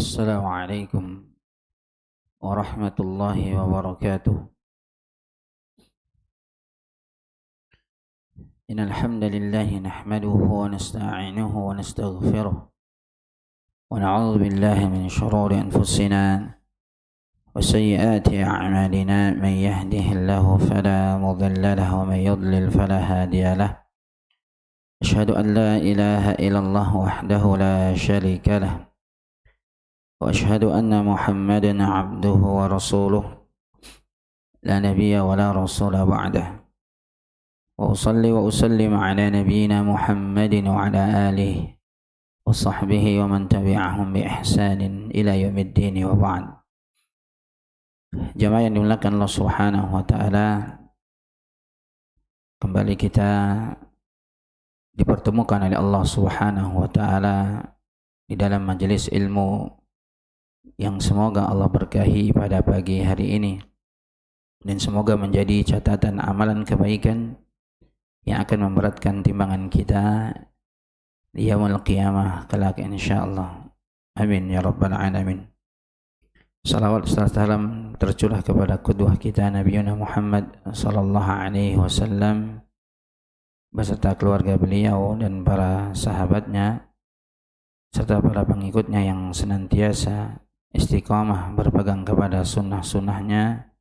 السلام عليكم ورحمة الله وبركاته. إن الحمد لله نحمده ونستعينه ونستغفره ونعوذ بالله من شرور أنفسنا وسيئات أعمالنا. من يهده الله فلا مضل له ومن يضلل فلا هادي له. أشهد أن لا إله إلا الله وحده لا شريك له وأشهد أن محمدا عبده ورسوله لا نبي ولا رسول بعده. وأصلي وأسلم على نبينا محمد وعلى آله وصحبه ومن تبعهم بإحسان إلى يوم الدين وبعد. Jamaah yang dimuliakan Allah Subhanahu wa taala, kembali kita dipertemukan oleh Allah Subhanahu wa taala di dalam majelis ilmu yang semoga Allah berkahi pada pagi hari ini, dan semoga menjadi catatan amalan kebaikan yang akan memberatkan timbangan kita di yaumul qiyamah kelak insyaallah. Amin ya rabbal alamin. Salawat serta salam tercurah kepada qudwah kita Nabi Muhammad sallallahu alaihi wasallam beserta keluarga beliau dan para sahabatnya serta para pengikutnya yang senantiasa istiqamah berpegang kepada sunnah-sunnahnya,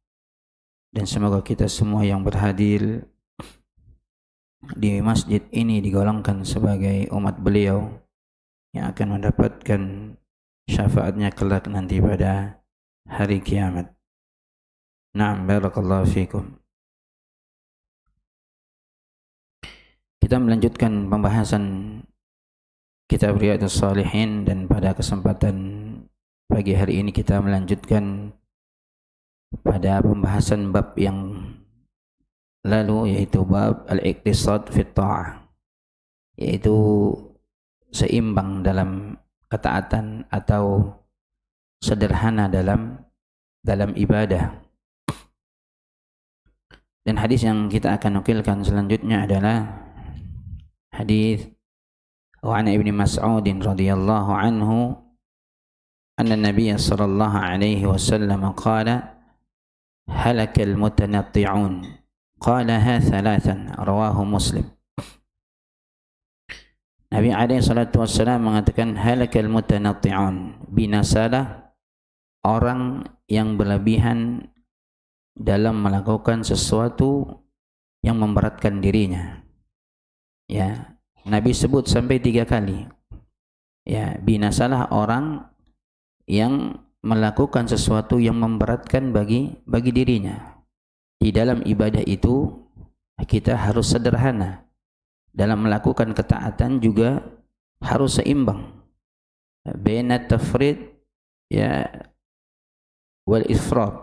dan semoga kita semua yang berhadir di masjid ini digolongkan sebagai umat beliau yang akan mendapatkan syafaatnya kelak nanti pada hari kiamat. Na'am, barakallahu fikum. Kita melanjutkan pembahasan kitab Riyadhus Shalihin, dan pada kesempatan pagi hari ini kita melanjutkan pada pembahasan bab yang lalu, yaitu bab al-iqtisad fit ta'ah, yaitu seimbang dalam ketaatan atau sederhana dalam ibadah. Dan hadis yang kita akan nukilkan selanjutnya adalah hadis wa an Ibnu Mas'ud radhiyallahu anhu anna Nabiy sallallahu alaihi wasallam qala halakal mutanatti'un qalaha thalathan, rawahu Muslim. Nabi alaihi salatu wassalam mengatakan halakal mutanatti'un, binasalah orang yang berlebihan dalam melakukan sesuatu yang memberatkan dirinya. Ya, Nabi sebut sampai 3 kali. Ya, binasalah orang yang melakukan sesuatu yang memberatkan bagi dirinya. Di dalam ibadah itu kita harus sederhana. Dalam melakukan ketaatan juga harus seimbang. Baina tafrid ya wal ifrat,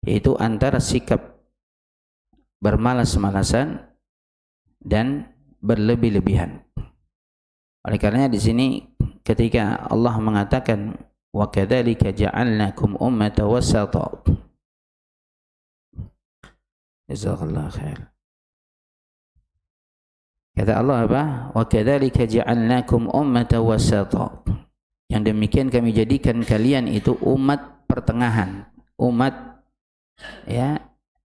yaitu antara sikap bermalas-malasan dan berlebih-lebihan. Oleh karenanya di sini ketika Allah mengatakan wa kadzalika ja'alnakum ummatan wasata, jazakallahu khair, kata Allah apa? Wa kadzalika ja'alnakum ummatan wasata, yang demikian kami jadikan kalian itu umat pertengahan, umat ya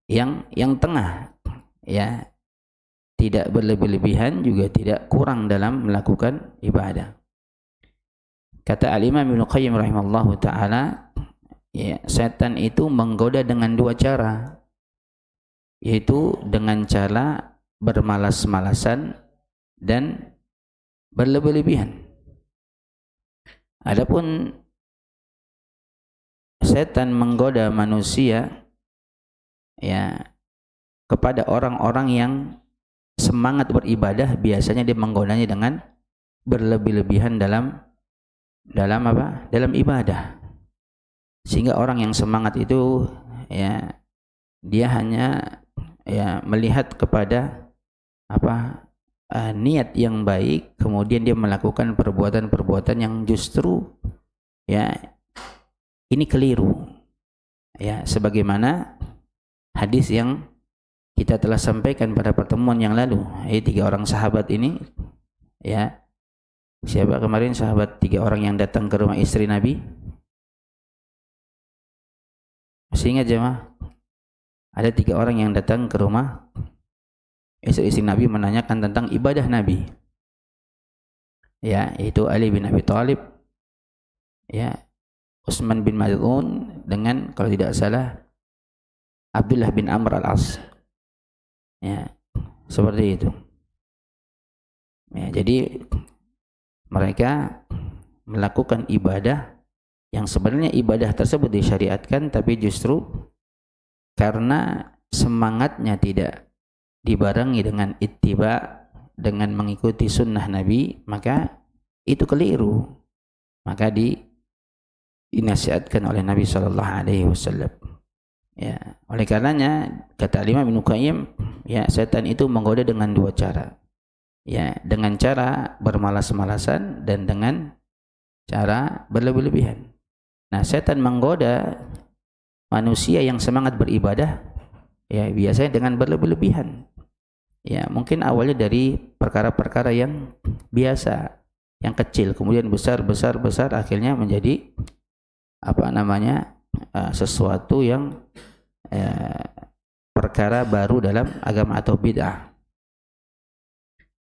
yang tengah, ya, tidak berlebih-lebihan juga tidak kurang dalam melakukan ibadah. Kata Al-Imam Ibnu Qayyim rahimahullahu ta'ala, ya, setan itu menggoda dengan 2 cara, yaitu dengan cara bermalas-malasan dan berlebih-lebihan. Adapun setan menggoda manusia ya kepada orang-orang yang semangat beribadah, biasanya dia menggodanya dengan berlebih-lebihan dalam apa? Dalam ibadah. Sehingga orang yang semangat itu ya dia hanya ya melihat kepada apa? Niat yang baik, kemudian dia melakukan perbuatan-perbuatan yang justru ya ini keliru. Ya, sebagaimana hadis yang kita telah sampaikan pada pertemuan yang lalu, 3 orang sahabat ini ya Siapa kemarin sahabat 3 orang yang datang ke rumah istri Nabi? Masih ingat jemaah? Ada 3 orang yang datang ke rumah istri-istri Nabi menanyakan tentang ibadah Nabi. Ya, yaitu Ali bin Abi Thalib, ya, Utsman bin Maz'un, dengan kalau tidak salah Abdullah bin Amr al-As. Ya, seperti itu. Ya, jadi mereka melakukan ibadah yang sebenarnya ibadah tersebut disyariatkan, tapi justru karena semangatnya tidak dibarengi dengan ittiba, dengan mengikuti sunnah Nabi, maka itu keliru. Maka dinasihatkan oleh Nabi SAW. Ya, oleh karenanya kata Imam Ibnu Qayyim, ya, setan itu menggoda dengan 2 cara. Ya, dengan cara bermalas-malasan dan dengan cara berlebih-lebihan. Nah, setan menggoda manusia yang semangat beribadah, ya, biasanya dengan berlebih-lebihan. Ya, mungkin awalnya dari perkara-perkara yang biasa, yang kecil, kemudian besar, akhirnya menjadi sesuatu yang perkara baru dalam agama atau bid'ah.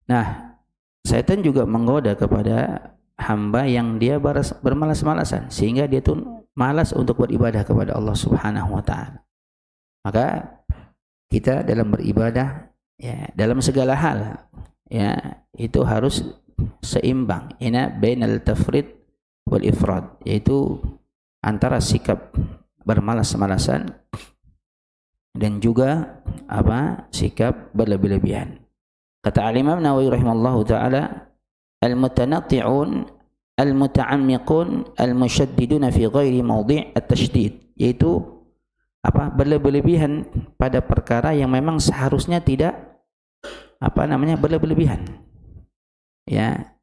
Nah, setan juga menggoda kepada hamba yang dia bermalas-malasan, sehingga dia tuh malas untuk beribadah kepada Allah Subhanahu wa taala. Maka kita dalam beribadah, ya, dalam segala hal, ya, itu harus seimbang. Ina bainal tafrid wal ifrad, yaitu antara sikap bermalas-malasan dan juga sikap berlebih-lebihan. Kata Imam Nawawi rahimallahu taala, al-mutanatti'un al-muta'ammiqun al-musyaddiduna fi ghairi mawdi' at-tasydid, yaitu berlebih-lebihan pada perkara yang memang seharusnya tidak berlebih-lebihan. Ya.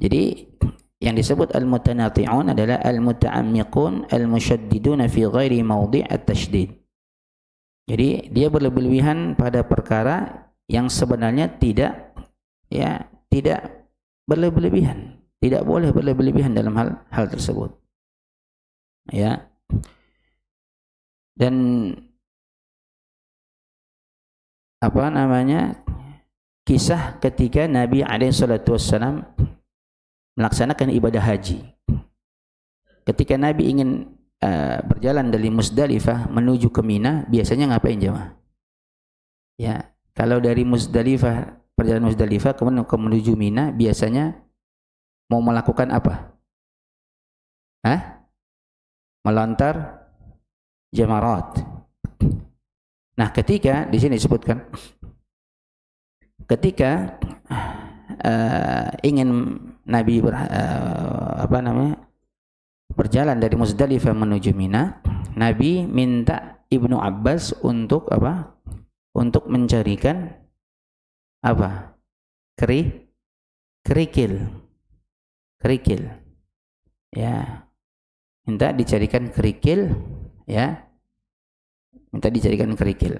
Jadi yang disebut al-mutanatti'un adalah al-muta'ammiqun al-musyaddiduna fi ghairi mawdi' at-tasydid. Jadi dia berlebih-lebihan pada perkara yang sebenarnya tidak berlebih-lebihan, tidak boleh berlebih-lebihan dalam hal tersebut. Ya. Dan kisah ketika Nabi SAW melaksanakan ibadah haji. Ketika Nabi ingin berjalan dari Muzdalifah menuju ke Mina, biasanya ngapain jemaah? Ya, kalau dari Muzdalifah, perjalanan Muzdalifah kemudian menuju Mina, biasanya mau melakukan apa? Melontar jamarat. Nah, ketika di sini disebutkan, ketika ingin Nabi berjalan dari Muzdalifah menuju Mina, Nabi minta Ibnu Abbas untuk untuk mencarikan kerikil. Ya, minta dicarikan kerikil, ya, minta dicarikan kerikil,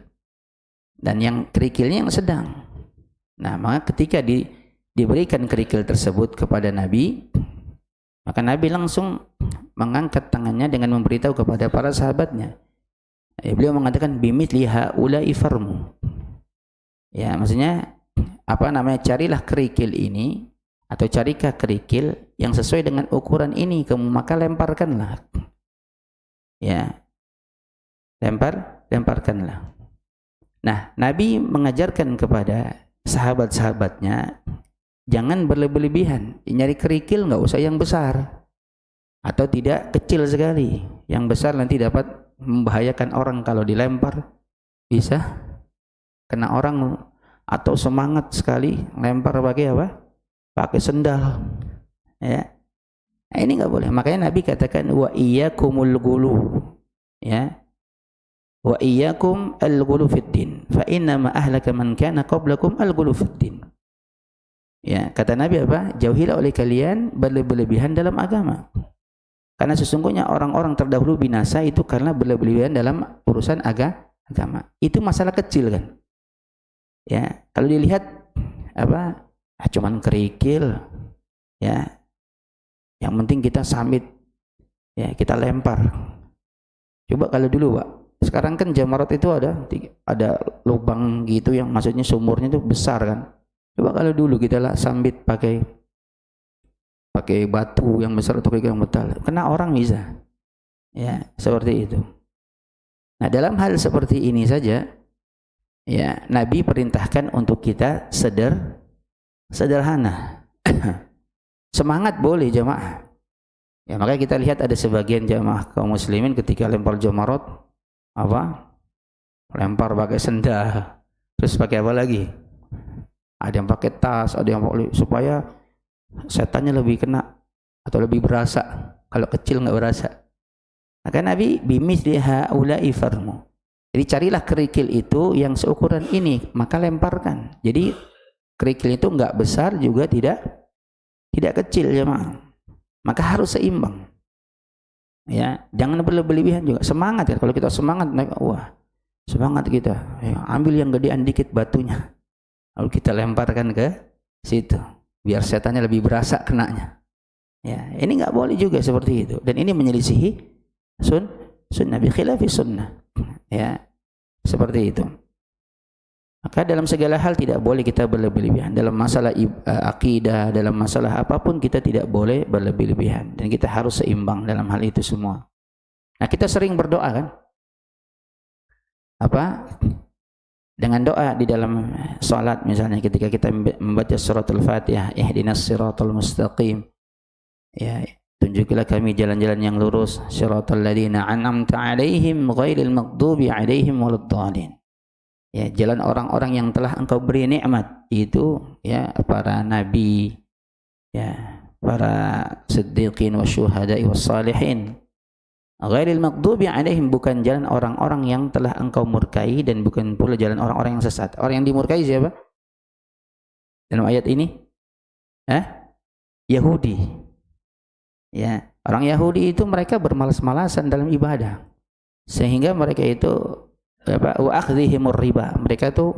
dan yang kerikilnya yang sedang. Nah, maka ketika diberikan kerikil tersebut kepada Nabi, maka Nabi langsung mengangkat tangannya dengan memberitahu kepada para sahabatnya. Beliau mengatakan bimithli haula'i farmu. Ya, maksudnya carilah kerikil ini, atau carikah kerikil yang sesuai dengan ukuran ini, maka lemparkanlah. Ya. Lemparkanlah. Nah, Nabi mengajarkan kepada sahabat-sahabatnya jangan berlebih-lebihan. Nyari kerikil nggak usah yang besar, atau tidak kecil sekali. Yang besar nanti dapat membahayakan orang, kalau dilempar bisa kena orang, atau semangat sekali lempar pakai pakai sendal. Ya. Nah, ini nggak boleh. Makanya Nabi katakan wa iyyakumul ghulu. Ya. Wa iyyakum al-ghulu fid din fa inna ma ahlaka man kana qablakum al-ghulu fid din. Ya, kata Nabi jauhilah oleh kalian berlebih-lebihan dalam agama, karena sesungguhnya orang-orang terdahulu binasa itu karena berlebih-lebihan dalam urusan agama. Itu masalah kecil kan. Ya, kalau dilihat cuman kerikil, ya, Yang penting kita samit, ya kita lempar. Coba kalau dulu Pak, sekarang kan jamarat itu ada lubang gitu yang maksudnya sumurnya itu besar kan. Coba kalau dulu kita lah sambit pakai batu yang besar atau pakai yang metal, kena orang bisa. Ya, seperti itu. Nah, dalam hal seperti ini saja, ya Nabi perintahkan untuk kita sederhana. Semangat boleh jamaah. Ya, makanya kita lihat ada sebagian jamaah kaum muslimin ketika lempar jamarat apa? Lempar pakai sendal. Terus pakai apa lagi? Ada yang pakai tas, ada yang pakai supaya setannya lebih kena atau lebih berasa. Kalau kecil enggak berasa. Maka Nabi bimithli haula'i farmu. Jadi carilah kerikil itu yang seukuran ini, maka lemparkan. Jadi kerikil itu enggak besar juga tidak kecil jemaah. Maka harus seimbang. Ya, jangan berlebihan juga. Semangat kan, kalau kita semangat, wah, semangat kita. Ya, ambil yang gedean dikit batunya. Lalu kita lemparkan ke situ, biar setannya lebih berasa kenanya. Ya, ini enggak boleh juga seperti itu. Dan ini menyelisihi sunnah bi khilafi sunnah. Ya, seperti itu. Maka dalam segala hal tidak boleh kita berlebihan. Dalam masalah akidah, dalam masalah apapun kita tidak boleh berlebihan. Dan kita harus seimbang dalam hal itu semua. Nah, kita sering berdoa kan? Apa? Dengan doa di dalam salat misalnya ketika kita membaca suratul Fatihah, ihdinas siratal mustaqim. Ya, tunjukilah kami jalan-jalan yang lurus, siratal ladzina an'amta 'alaihim ghairil maghdubi 'alaihim waladdallin. Ya, jalan orang-orang yang telah Engkau beri nikmat, itu ya para nabi, ya, para siddiqin wasyuhada'i wassalihin. Ghairil maghdubi 'alaihim, bukan jalan orang-orang yang telah Engkau murkai dan bukan pula jalan orang-orang yang sesat. Orang yang dimurkai siapa? Dalam ayat ini? Yahudi. Ya, orang Yahudi itu mereka bermalas-malasan dalam ibadah, sehingga mereka itu wa akhdhihimur riba. Mereka itu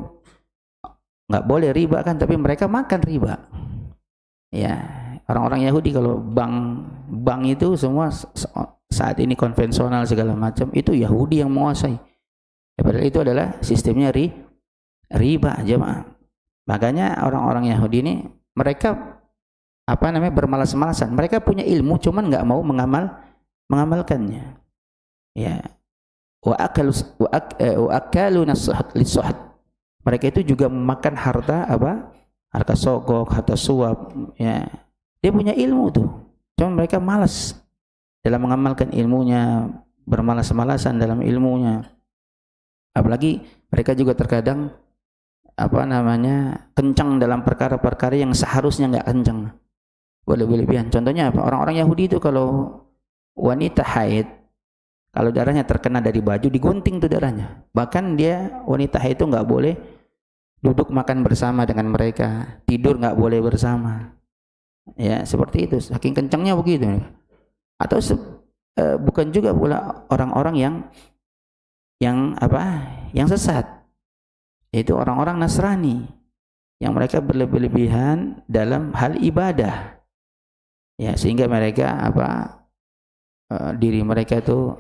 nggak boleh riba kan, tapi mereka makan riba. Ya, orang-orang Yahudi kalau bank itu semua saat ini konvensional segala macam itu Yahudi yang menguasai. Ya, padahal itu adalah sistemnya riba jemaah. Makanya orang-orang Yahudi ini mereka bermalas-malasan. Mereka punya ilmu cuman nggak mau mengamalkannya. Ya. Wa akalu nasuhat lisuhat. Mereka itu juga memakan harta harta sogok, harta suap, ya. Dia punya ilmu tuh. Cuma mereka malas dalam mengamalkan ilmunya, bermalas-malasan dalam ilmunya. Apalagi mereka juga terkadang kencang dalam perkara-perkara yang seharusnya nggak kencang. Berlebihan. Contohnya apa? Orang-orang Yahudi itu kalau wanita haid, kalau darahnya terkena dari baju, digunting tuh darahnya. Bahkan wanita haid itu nggak boleh duduk makan bersama dengan mereka, tidur nggak boleh bersama. Ya, seperti itu. Saking kencangnya begitu. Atau bukan juga pula orang-orang yang sesat. Yaitu orang-orang Nasrani yang mereka berlebihan dalam hal ibadah. Ya, sehingga mereka diri mereka itu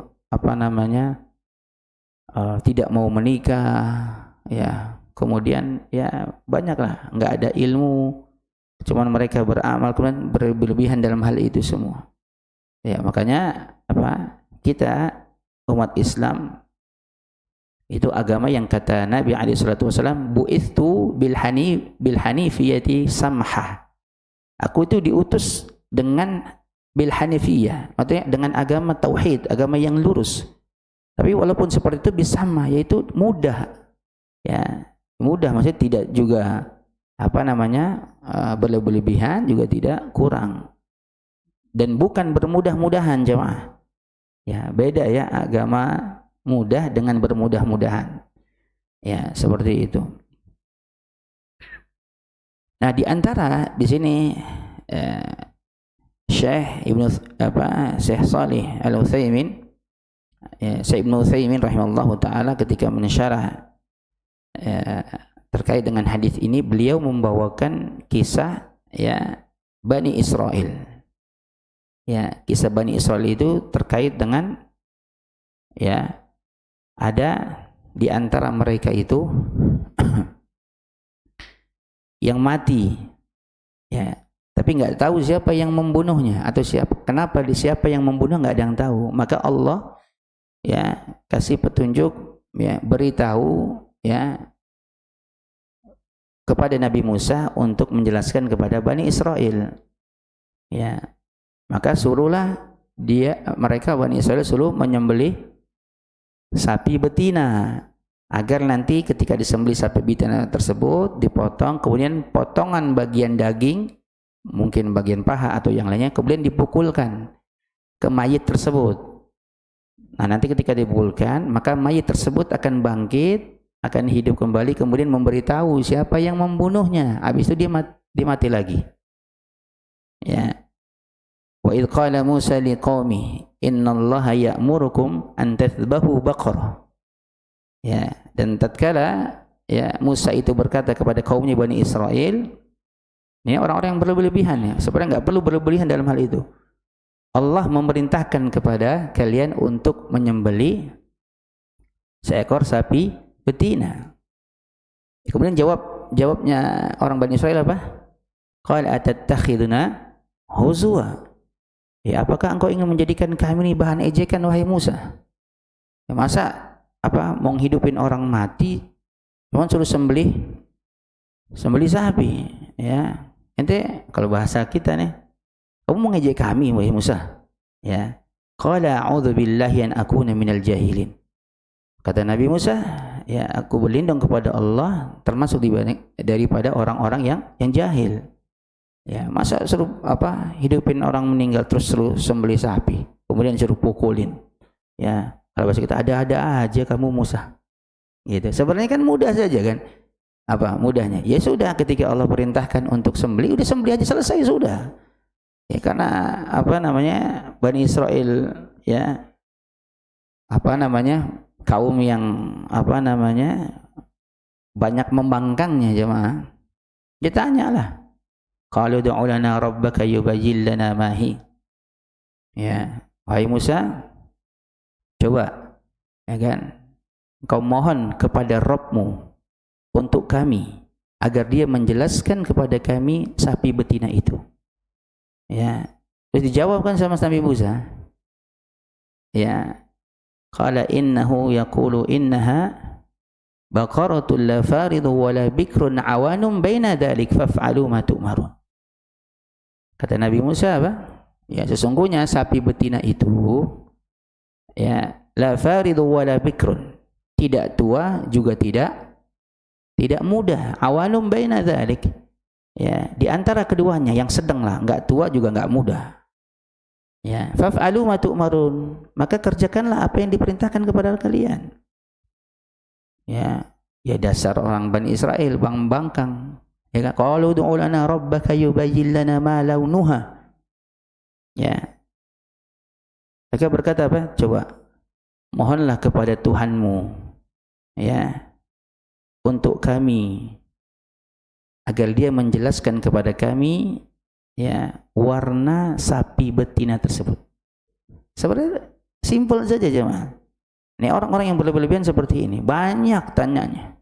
tidak mau menikah, ya. Kemudian ya banyaklah nggak ada ilmu, cuman mereka beramal kemudian berlebihan dalam hal itu semua. Ya, makanya kita umat Islam itu agama yang kata Nabi alaihi salatu wasallam, bu'ithu bil hanifiyati samha. Aku itu diutus dengan bil hanifiyah, maksudnya dengan agama tauhid, agama yang lurus. Tapi walaupun seperti itu bisama, yaitu mudah. Ya, mudah maksudnya tidak juga berlebihan, juga tidak kurang. Dan bukan bermudah-mudahan jemaah. Ya, beda ya agama mudah dengan bermudah-mudahan. Ya, seperti itu. Nah, di antara di sini Syekh Shalih Al-Utsaimin, Syekh Ibnu Utsaimin rahimahullahu taala ketika mensyarah terkait dengan hadis ini, beliau membawakan kisah Bani Israel. Ya, kisah Bani Israil itu terkait dengan ya ada di antara mereka itu yang mati, ya, tapi nggak tahu siapa yang membunuhnya atau siapa yang membunuh, nggak ada yang tahu. Maka Allah ya kasih petunjuk, ya, beritahu ya kepada Nabi Musa untuk menjelaskan kepada Bani Israil. Ya, maka suruhlah mereka Bani Israil suruh menyembelih sapi betina, agar nanti ketika disembelih sapi betina tersebut dipotong, kemudian potongan bagian daging, mungkin bagian paha atau yang lainnya, kemudian dipukulkan ke mayit tersebut. Nah, nanti ketika dipukulkan, maka mayit tersebut akan bangkit, akan hidup kembali, kemudian memberitahu siapa yang membunuhnya. Habis itu dia mati lagi. Ya. Wa idh qala Musa liqaumihi innallaha ya'murukum an tadhbahu baqarah. Ya, dan tatkala ya Musa itu berkata kepada kaumnya Bani Israil, ini orang-orang yang berlebihan ya, sebenarnya nggak perlu berlebihan dalam hal itu. Allah memerintahkan kepada kalian untuk menyembelih seekor sapi betina. Kemudian jawabnya orang Bani Israil apa? Qala atattakhiduna huzwa. Ya, apakah engkau ingin menjadikan kami ini bahan ejekan, wahai Musa? Ya, masa mau hidupin orang mati cuma suruh sembelih sapi, ya. Ente kalau bahasa kita nih, kamu mau ngejek kami, wahai Musa? Ya. Qala a'udzu billahi an akuna minal jahilin. Kata Nabi Musa, ya, aku berlindung kepada Allah termasuk daripada orang-orang yang jahil. Ya, masa suruh hidupin orang meninggal terus suruh sembelih sapi, kemudian suruh pukulin. Ya, kalau bahasa kita ada-ada aja kamu Musa. Gitu. Sebenarnya kan mudah saja kan? Mudahnya? Ya sudah, ketika Allah perintahkan untuk sembelih, udah sembelih aja, selesai sudah. Ya, karena Bani Israil ya kaum yang banyak membangkangnya jemaah. Ditanyalah, qalu ud'u lana rabbaka yubayyin lana ma hi. Ya, wahai Musa, coba ya kan, kau mohon kepada Rabbmu untuk kami agar dia menjelaskan kepada kami sapi betina itu. Ya, terus dijawabkan sama Nabi Musa. Ya, qala innahu yaqulu innaha baqaratul la faridu wa la bikrun awanum baina dzalik faf'alu ma tu'marun. Kata Nabi Musa ya, sesungguhnya sapi betina itu ya la faridu wa la bikrun, tidak tua juga tidak muda, awanum baina dzalik, ya, di antara keduanya yang sedang lah, enggak tua juga enggak muda. Ya, faf'alu ma tu'marun, maka kerjakanlah apa yang diperintahkan kepada kalian. Ya, dasar orang Bani Israil bangkang. Ya kan, qalu ud'u lana rabbaka yubayyin lana ma launuha. Ya. Mereka berkata coba mohonlah kepada Tuhanmu ya untuk kami agar dia menjelaskan kepada kami ya warna sapi betina tersebut. Sebenarnya simpel saja jemaah. Ini orang-orang yang berlebihan seperti ini banyak tanyanya.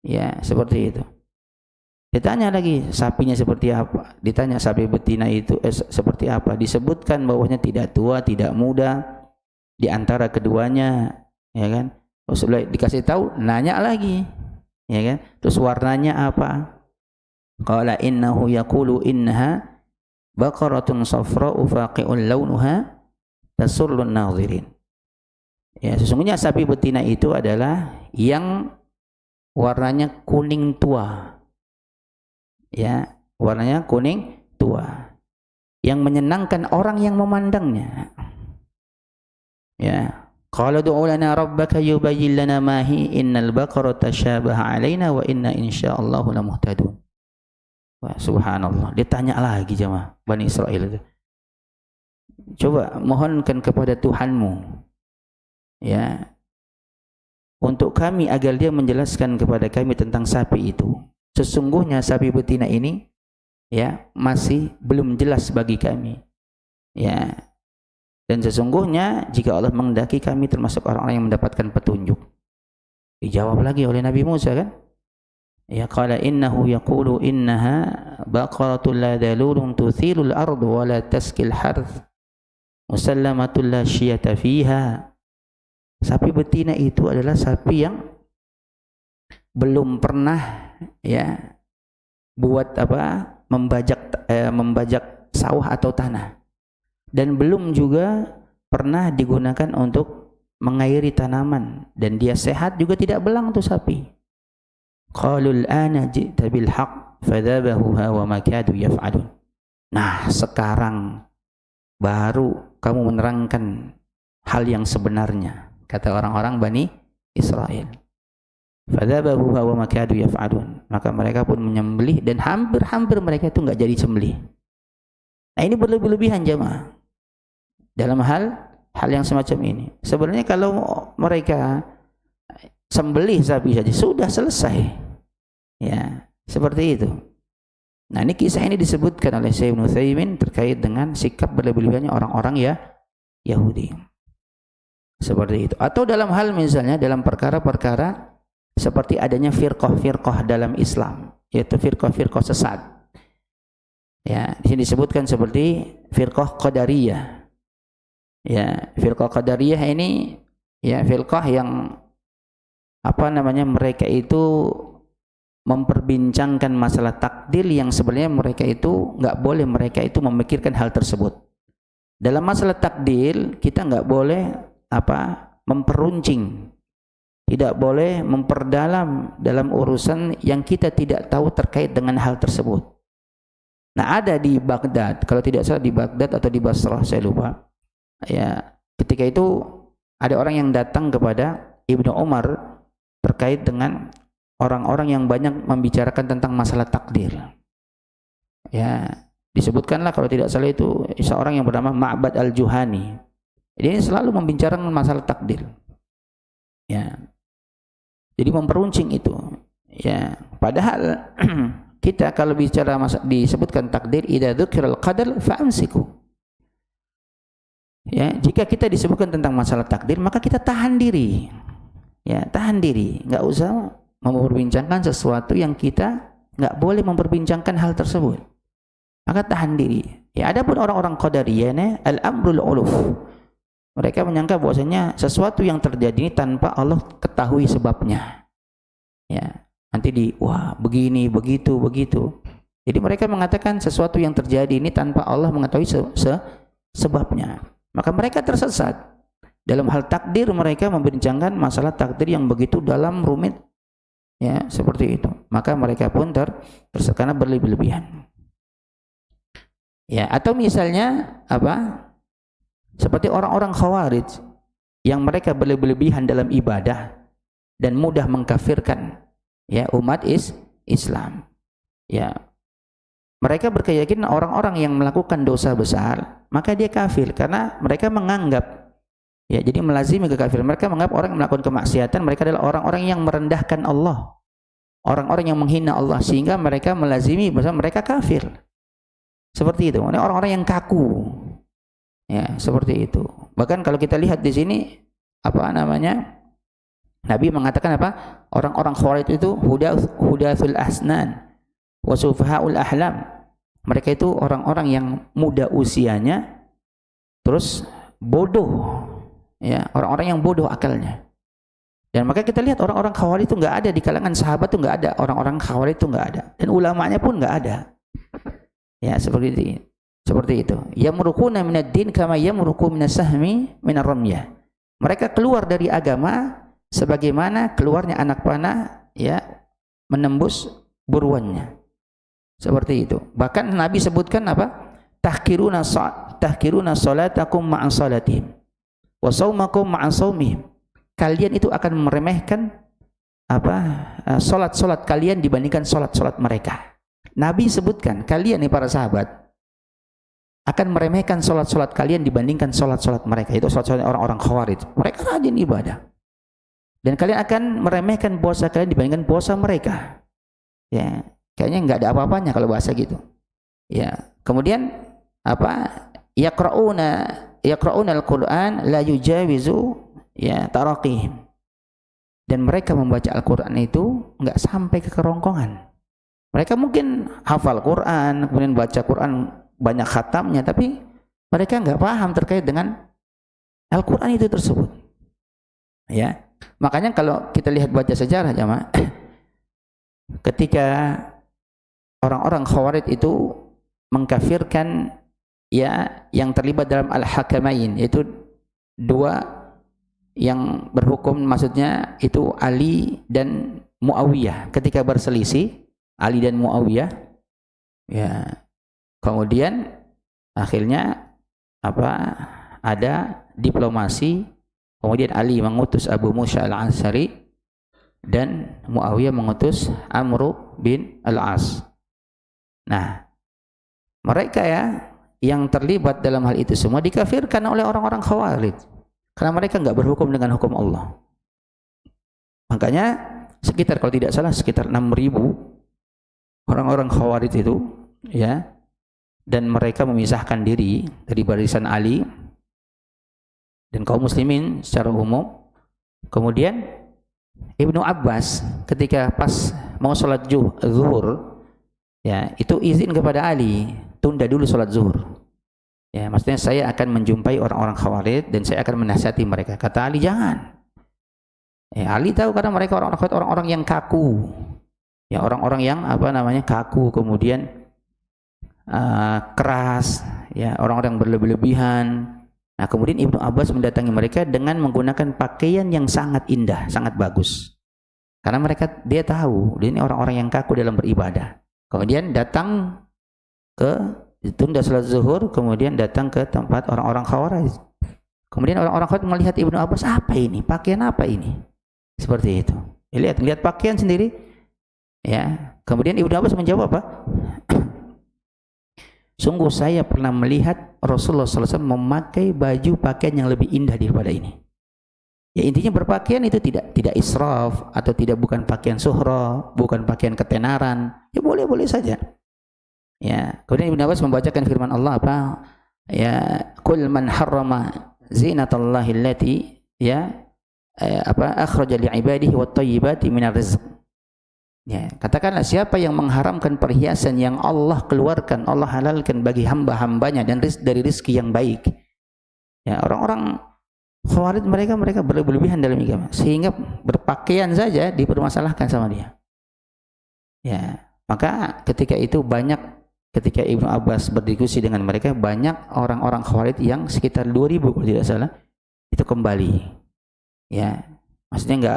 Ya, seperti itu. Ditanya lagi sapinya seperti apa, ditanya sapi betina itu seperti apa, disebutkan bahwasanya tidak tua, tidak muda, di antara keduanya, ya kan. Terus dikasih tahu, nanya lagi, ya kan. Terus warnanya apa? Qala innahu yaqulu innaha baqaratun safra'u faqi'un launuha tasurrun nadhirin. Ya, sesungguhnya sapi betina itu adalah yang warnanya kuning tua. Ya, warnanya kuning tua, yang menyenangkan orang yang memandangnya. Ya, qala ud'u lana rabbaka yubayyin lana ma hi innal baqara tashabaha alaina wa inna insyaallahu lamuhtadun. Wah, subhanallah, ditanya lagi jemaah Bani Israil itu. Coba mohonkan kepada Tuhanmu ya untuk kami agar dia menjelaskan kepada kami tentang sapi itu. Sesungguhnya sapi betina ini ya masih belum jelas bagi kami. Ya. Dan sesungguhnya jika Allah menghendaki kami termasuk orang-orang yang mendapatkan petunjuk. Dijawab lagi oleh Nabi Musa kan? Ya qala innahu yaqulu innaha baqaratun la dalulun tuthilul ardu wa la taskil harth musallamatul la syiyata fiha. Sapi betina itu adalah sapi yang belum pernah ya buat membajak sawah atau tanah, dan belum juga pernah digunakan untuk mengairi tanaman, dan dia sehat juga, tidak belang tuh sapi. Qalul ana ji'ta bil haqq fadhabahuha wa ma kadu yaf'alun. Nah, sekarang baru kamu menerangkan hal yang sebenarnya, kata orang-orang Bani Israel. Fadhabahuha wa ma kadu yaf'alun. Maka mereka pun menyembelih, dan hampir-hampir mereka itu enggak jadi sembelih. Nah, ini berlebihan jemaah dalam hal yang semacam ini. Sebenarnya kalau mereka sembelih sapi saja sudah selesai. Ya, seperti itu. Nah, ini kisah ini disebutkan oleh Syekh Ibnu Utsaimin terkait dengan sikap berlebihannya orang-orang Yahudi. Seperti itu. Atau dalam hal misalnya dalam perkara-perkara seperti adanya firqah-firqah dalam Islam, yaitu firqah-firqah sesat. Ya, di sini disebutkan seperti firqah Qadariyah. Ya, firqah Qadariyah ini ya firqah yang mereka itu memperbincangkan masalah takdir yang sebenarnya mereka itu enggak boleh mereka itu memikirkan hal tersebut. Dalam masalah takdir kita enggak boleh memperuncing. Tidak boleh memperdalam dalam urusan yang kita tidak tahu terkait dengan hal tersebut. Nah, ada di Baghdad, kalau tidak salah di Baghdad atau di Basrah, saya lupa. Ya, ketika itu ada orang yang datang kepada Ibnu Umar terkait dengan orang-orang yang banyak membicarakan tentang masalah takdir. Ya, disebutkanlah kalau tidak salah itu seorang yang bernama Ma'bad al-Juhani. Ini selalu membicarakan masalah takdir. Ya. Jadi memperuncing itu. Ya, padahal kita kalau bicara disebutkan takdir, idza dzukiral qadar fa'amsiku. Ya, jika kita disebutkan tentang masalah takdir, maka kita tahan diri. Ya, tahan diri, enggak usah memperbincangkan sesuatu yang kita enggak boleh memperbincangkan hal tersebut. Maka tahan diri. Ya, adapun orang-orang Qadariyah, al-amrul uluf. Mereka menyangka bahwasanya sesuatu yang terjadi ini tanpa Allah ketahui sebabnya. Ya, nanti begini, begitu. Jadi mereka mengatakan sesuatu yang terjadi ini tanpa Allah mengetahui sebabnya. Maka mereka tersesat. Dalam hal takdir mereka membincangkan masalah takdir yang begitu dalam, rumit. Ya, seperti itu. Maka mereka pun tersesat karena berlebihan. Ya, atau misalnya seperti orang-orang Khawarij yang mereka berlebihan dalam ibadah dan mudah mengkafirkan ya umat Islam. Ya. Mereka berkeyakinan orang-orang yang melakukan dosa besar, maka dia kafir karena mereka menganggap ya, jadi melazimi kekafiran. Mereka menganggap orang yang melakukan kemaksiatan mereka adalah orang-orang yang merendahkan Allah. Orang-orang yang menghina Allah, sehingga mereka melazimi bahwa mereka kafir. Seperti itu. Orang-orang yang kaku. Ya, seperti itu. Bahkan kalau kita lihat di sini Nabi mengatakan orang-orang Khawarij itu hudathul asnan wa sufahaul ahlam. Mereka itu orang-orang yang muda usianya terus bodoh. Ya, orang-orang yang bodoh akalnya. Dan maka kita lihat orang-orang Khawarij itu enggak ada di kalangan sahabat, itu enggak ada. Orang-orang Khawarij itu enggak ada. Dan ulamanya pun enggak ada. Ya, seperti itu. Yamruquna minad din kama yamruqu minas sahmi minar ramyah. Mereka keluar dari agama sebagaimana keluarnya anak panah ya menembus buruannya. Seperti itu. Bahkan Nabi sebutkan tahkiruna salatakum ma'a salatihim wa saumakum ma'a saumihim. Kalian itu akan meremehkan salat-salat kalian dibandingkan salat-salat mereka. Nabi sebutkan, kalian nih para sahabat akan meremehkan salat-salat kalian dibandingkan salat-salat mereka. Itu salat-salat orang-orang Khawarij. Mereka rajin ibadah. Dan kalian akan meremehkan puasa kalian dibandingkan puasa mereka. Ya, kayaknya enggak ada apa-apanya kalau bahasa gitu. Ya, kemudian yaqra'una al-Qur'an la yujawizu ya taraqihim. Dan mereka membaca Al-Qur'an itu enggak sampai ke kerongkongan. Mereka mungkin hafal Qur'an, kemudian baca Qur'an banyak khatamnya, tapi mereka enggak paham terkait dengan Al-Qur'an itu tersebut. Ya. Makanya kalau kita lihat baca sejarah jamaah, ketika orang-orang Khawarij itu mengkafirkan ya yang terlibat dalam Al-Hakamain, yaitu dua yang berhukum, maksudnya itu Ali dan Muawiyah. Ketika berselisih Ali dan Muawiyah, ya kemudian akhirnya ada diplomasi, kemudian Ali mengutus Abu Musa al-Ansari dan Muawiyah mengutus Amr bin al-As. Nah, mereka ya yang terlibat dalam hal itu semua dikafirkan oleh orang-orang Khawarij karena mereka enggak berhukum dengan hukum Allah. Makanya sekitar, kalau tidak salah, sekitar 6.000 orang-orang Khawarij itu ya, dan mereka memisahkan diri dari barisan Ali dan kaum muslimin secara umum. Kemudian Ibnu Abbas ketika pas mau sholat zuhur ya, itu izin kepada Ali, tunda dulu sholat zuhur. Ya, maksudnya saya akan menjumpai orang-orang Khawarij dan saya akan menasihati mereka. Kata Ali, jangan. Ali tahu karena mereka orang-orang yang kaku. Ya, orang-orang yang kaku, kemudian keras, ya, orang-orang berlebihan. Nah, kemudian Ibnu Abbas mendatangi mereka dengan menggunakan pakaian yang sangat indah, sangat bagus. Karena dia tahu dia ini orang-orang yang kaku dalam beribadah. Kemudian datang ditunda salat zuhur, kemudian datang ke tempat orang-orang Khawarij. Kemudian orang-orang Khawarij melihat Ibnu Abbas, apa ini? Pakaian apa ini? Seperti itu. Lihat pakaian sendiri. Ya. Kemudian Ibnu Abbas menjawab apa? Sungguh saya pernah melihat Rasulullah SAW memakai baju pakaian yang lebih indah daripada ini. Ya, intinya berpakaian itu tidak israf, atau bukan pakaian suhra, bukan pakaian ketenaran. Ya boleh-boleh saja. Ya, kemudian Ibnu Abbas membacakan firman Allah ya, qul man harrama zinatallahi allati akhraja li ibadihi wat thayyibati minar rizq. Ya, katakanlah siapa yang mengharamkan perhiasan yang Allah keluarkan, Allah halalkan bagi hamba-hambanya dan dari rezeki yang baik. Ya, orang-orang Khawarij mereka berlebihan dalam agama sehingga berpakaian saja dipermasalahkan sama dia. Ya, maka ketika Ibnu Abbas berdiskusi dengan mereka, banyak orang-orang Khawarij yang sekitar 2.000 kalau tidak salah itu kembali. Ya, maksudnya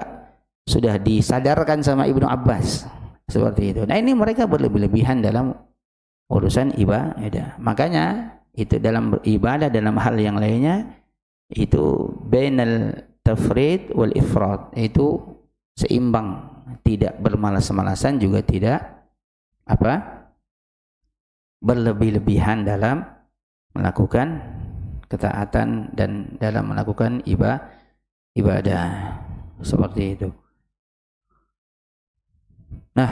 sudah disadarkan sama Ibnu Abbas seperti itu. Nah, ini mereka berlebihan dalam urusan ibadah. Makanya itu dalam beribadah, dalam hal yang lainnya itu bainal tafrid wal ifrat, itu seimbang, tidak bermalas-malasan juga tidak berlebih-lebihan dalam melakukan ketaatan dan dalam melakukan ibadah seperti itu. Nah,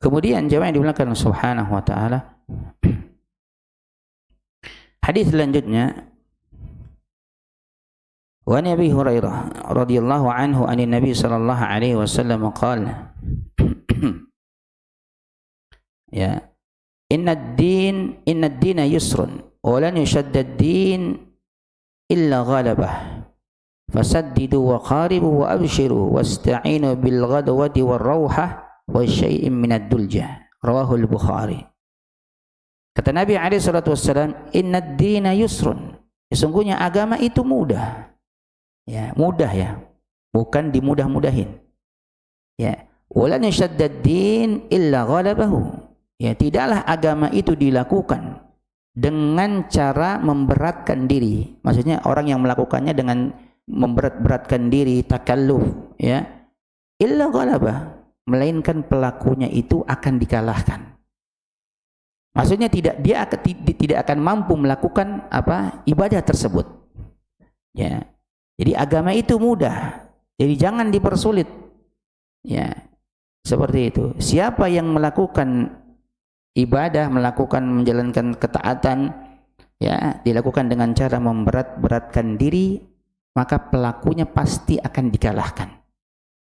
kemudian jemaah yang dimuliakan Subhanahu wa taala, hadis selanjutnya, wa Nabi Hurairah radhiyallahu anhu anin Nabi sallallahu alaihi wasallam qala ya, inna ad-dina yusrun wa lan yushadda ad-din illa ghalabah fasaddidu wa qaribu wa abshiru wasta'inu bil ghadwati war rawha wa syai'in min ad-dulja, rawahu al-Bukhari. Kata Nabi alaihi salatu wassalam, inna ad-dina yusrun, sesungguhnya agama itu mudah. Ya, mudah ya, bukan dimudah-mudahin. Ya, wa lan yushadda ad-din illa ghalabahu. Ya, tidaklah agama itu dilakukan dengan cara memberatkan diri. Maksudnya orang yang melakukannya dengan memberat-beratkan diri, takalluf, ya. Illa ghalabah, melainkan pelakunya itu akan dikalahkan. Maksudnya dia tidak akan mampu melakukan ibadah tersebut. Ya. Jadi agama itu mudah. Jadi jangan dipersulit. Ya. Seperti itu. Siapa yang melakukan ibadah, menjalankan ketaatan ya, dilakukan dengan cara memberat-beratkan diri, maka pelakunya pasti akan dikalahkan.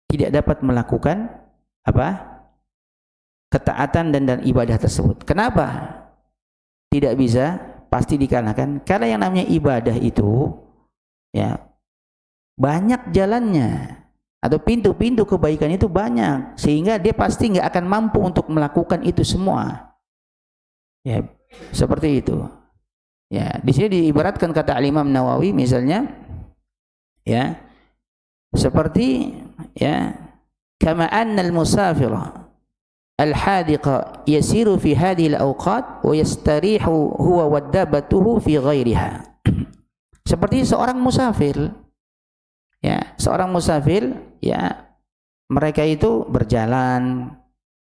Tidak dapat melakukan ketaatan dan ibadah tersebut. Kenapa tidak bisa? Pasti dikalahkan karena yang namanya ibadah itu, ya, banyak jalannya atau pintu-pintu kebaikan itu banyak, sehingga dia pasti nggak akan mampu untuk melakukan itu semua. Ya, seperti itu. Ya, di sini diibaratkan kata Imam Nawawi misalnya, ya, seperti, ya, kama annal musafira al-hadiqa yasiru fi hadhihi al-awqat wa yastarihu huwa wa dabbatuhu fi ghairiha. Seperti seorang musafir, ya, seorang musafir, ya, mereka itu berjalan,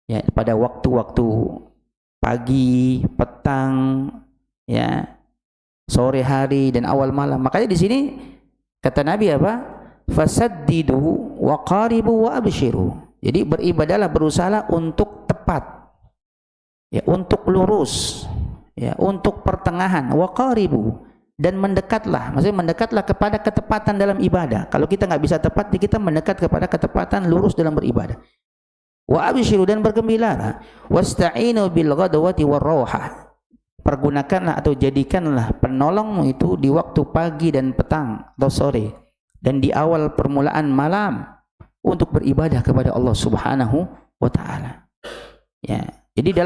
ya, pada waktu-waktu pagi, petang, ya, sore hari dan awal malam. Makanya di sini kata Nabi apa? Fasaddidu wa qaribu wa abshiru. Jadi beribadahlah, berusahalah untuk tepat, ya, untuk lurus, ya, untuk pertengahan, wa qaribu, dan mendekatlah. Maksudnya mendekatlah kepada ketepatan dalam ibadah. Kalau kita nggak bisa tepat, kita mendekat kepada ketepatan lurus dalam beribadah. Wa abshiru, dan bergembiralah. Wasta'inu bil ghadwati war rawha. Pergunakanlah atau jadikanlah penolongmu itu di waktu pagi dan petang atau sore, dan di awal permulaan malam, untuk beribadah kepada Allah Subhanahu wa taala. Ya, jadi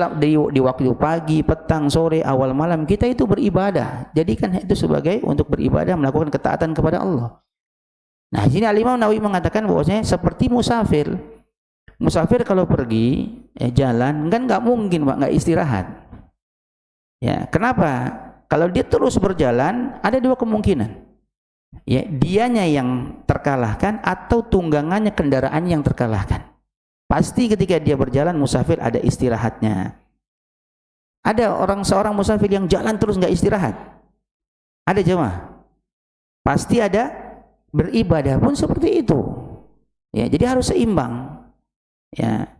di waktu pagi, petang, sore, awal malam kita itu beribadah. Jadikan itu sebagai untuk beribadah, melakukan ketaatan kepada Allah. Nah, di sini Al-Imam Nawawi mengatakan bahwasanya seperti musafir. Musafir kalau pergi, ya, jalan, kan nggak mungkin, Pak, nggak istirahat. Ya, kenapa? Kalau dia terus berjalan, ada dua kemungkinan. Ya, dianya yang terkalahkan atau tunggangannya, kendaraan yang terkalahkan. Pasti ketika dia berjalan musafir ada istirahatnya. Ada seorang musafir yang jalan terus nggak istirahat. Ada jemaah. Pasti ada. Beribadah pun seperti itu. Ya, jadi harus seimbang. Ya,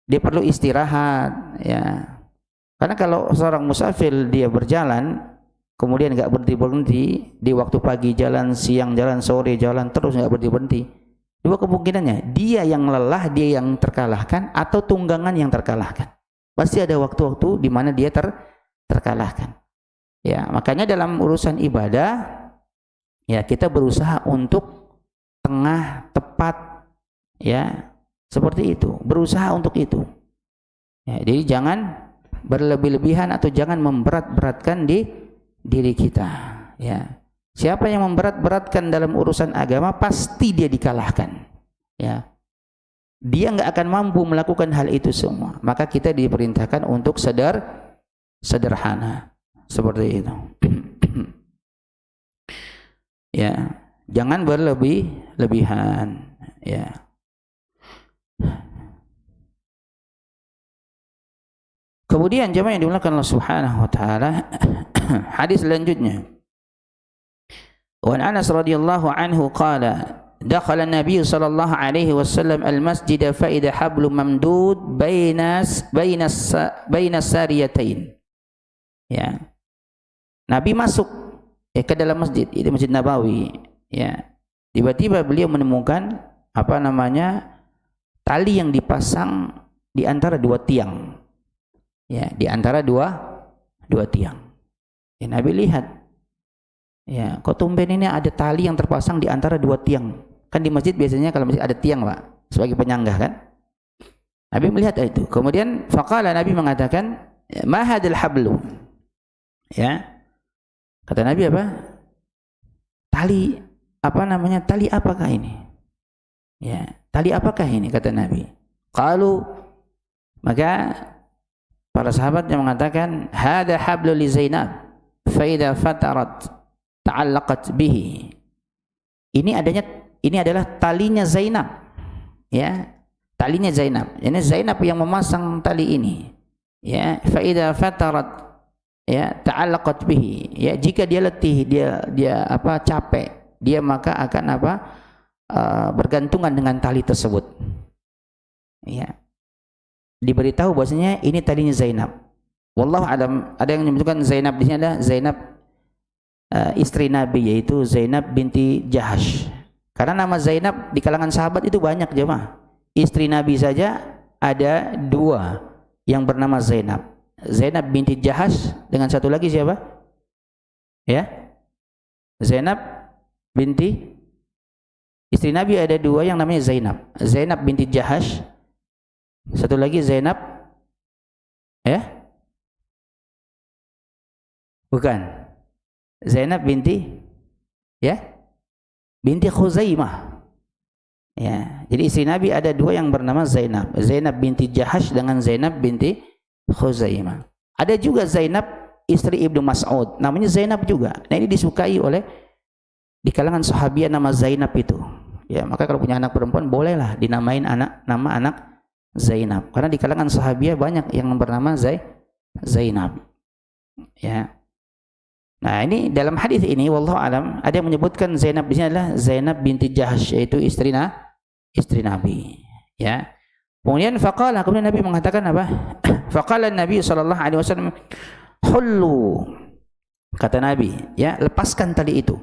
dia perlu istirahat. Ya, karena kalau seorang musafir dia berjalan kemudian nggak berhenti di waktu pagi jalan, siang jalan, sore jalan, terus nggak berhenti. Dua kemungkinannya, dia yang lelah, dia yang terkalahkan, atau tunggangan yang terkalahkan. Pasti ada waktu-waktu di mana dia terkalahkan. Ya, makanya dalam urusan ibadah, ya, kita berusaha untuk tengah, tepat, ya, seperti itu. Berusaha untuk itu. Ya, jadi jangan berlebih-lebihan atau jangan memberat-beratkan diri kita, ya. Siapa yang memberat-beratkan dalam urusan agama pasti dia dikalahkan, ya. Dia nggak akan mampu melakukan hal itu semua. Maka kita diperintahkan untuk sederhana seperti itu. Ya, jangan berlebih-lebihan, ya. Kemudian jemaah yang dimuliakan Allah Subhanahu wa taala, hadis selanjutnya. Wa Anas radhiyallahu anhu qala dakhala an-nabiy sallallahu alaihi wasallam al-masjid fa idha hablum mamdud baina sariyatain. Ya. Nabi masuk ke dalam masjid, itu Masjid Nabawi, ya. Tiba-tiba beliau menemukan tali yang dipasang di antara dua tiang. Ya, di antara dua tiang. Ya, Nabi lihat, ya, kok tumben ini ada tali yang terpasang di antara dua tiang. Kan di masjid biasanya kalau masjid ada tiang, Pak, sebagai penyangga kan. Nabi melihat itu. Kemudian faqala, Nabi mengatakan, ma hadzal hablu. Ya. Kata Nabi apa? Tali tali apakah ini? Ya, tali apakah ini, kata Nabi. Qalu, maka para sahabat yang mengatakan, hadza hablu li Zainab fa idza fatarat ta'allaqat bihi. Ini adalah talinya Zainab. Ya, talinya Zainab. Ini Zainab yang memasang tali ini. Ya, fa idza fatarat, ya, ta'allaqat bihi. Ya, jika dia letih, dia capek, dia maka akan bergantungan dengan tali tersebut. Ya. Diberitahu bahwasanya ini talinya Zainab. Wallahu alam, ada yang menyebutkan Zainab di sini adalah Zainab istri Nabi, yaitu Zainab binti Jahash. Karena nama Zainab di kalangan sahabat itu banyak jemaah. Istri Nabi saja ada 2 yang bernama Zainab. Zainab binti Jahash dengan satu lagi siapa? Ya, Zainab binti, istri Nabi ada 2 yang namanya Zainab. Zainab binti Jahash, satu lagi Zainab, ya, bukan. Zainab binti, ya, binti Khuzaimah. Ya, jadi istri Nabi ada 2 yang bernama Zainab. Zainab binti Jahash dengan Zainab binti Khuzaimah. Ada juga Zainab istri Ibnu Mas'ud, namanya Zainab juga. Nah, ini disukai oleh di kalangan sahabiah nama Zainab itu. Ya, maka kalau punya anak perempuan bolehlah dinamain nama anak Zainab. Karena di kalangan sahabiah banyak yang bernama Zainab. Ya. Nah, ini dalam hadis ini wallahu alam ada yang menyebutkan Zainab di sini adalah Zainab binti Jahash, yaitu istri Nabi. Ya. Kemudian kemudian Nabi mengatakan apa? Faqala Nabi sallallahu alaihi wasallam, "Hullu." Kata Nabi, ya, lepaskan tali itu.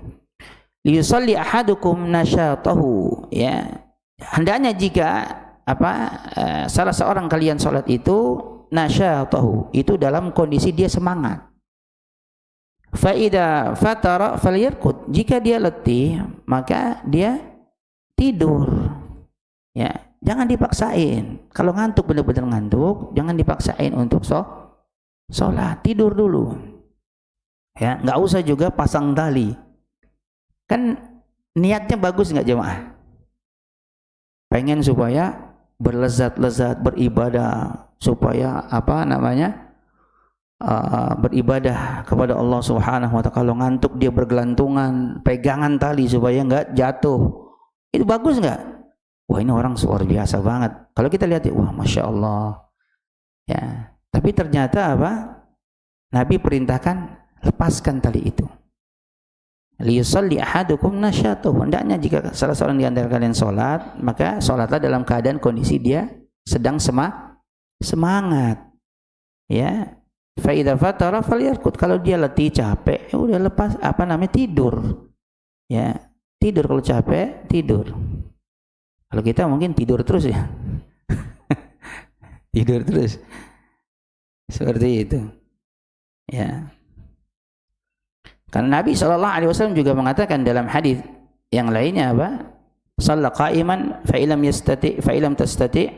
Liyusalli ahadukum nasyatahu, ya. Hendaknya jika salah seorang kalian salat itu nasyatahu, itu dalam kondisi dia semangat. Fa idza fatara falyarqud, jika dia letih maka dia tidur. Ya, jangan dipaksain. Kalau ngantuk, benar-benar ngantuk, jangan dipaksain untuk sholat, tidur dulu. Ya, nggak usah juga pasang tali. Kan niatnya bagus nggak jemaah? Pengen supaya berlezat-lezat beribadah, supaya beribadah kepada Allah Subhanahu wa ta'ala. Kalau ngantuk dia bergelantungan, pegangan tali supaya enggak jatuh. Itu bagus enggak? Wah, ini orang luar biasa banget. Kalau kita lihat, wah, Masya Allah. Ya, tapi ternyata Nabi perintahkan lepaskan tali itu. Liyusalli ahadukum nasyatahu. Hendaknya jika salah seorang di antara kalian sholat, maka sholatlah dalam keadaan kondisi dia sedang semangat. Ya. Fa idza fatara falyarqud, kalau dia letih, capek, ya udah lepas tidur. Ya, tidur. Kalau capek, tidur. Kalau kita mungkin tidur terus ya. Tidur terus. Seperti itu. Ya. Karena Nabi SAW juga mengatakan dalam hadis yang lainnya Shalla qa'iman fa illam tastati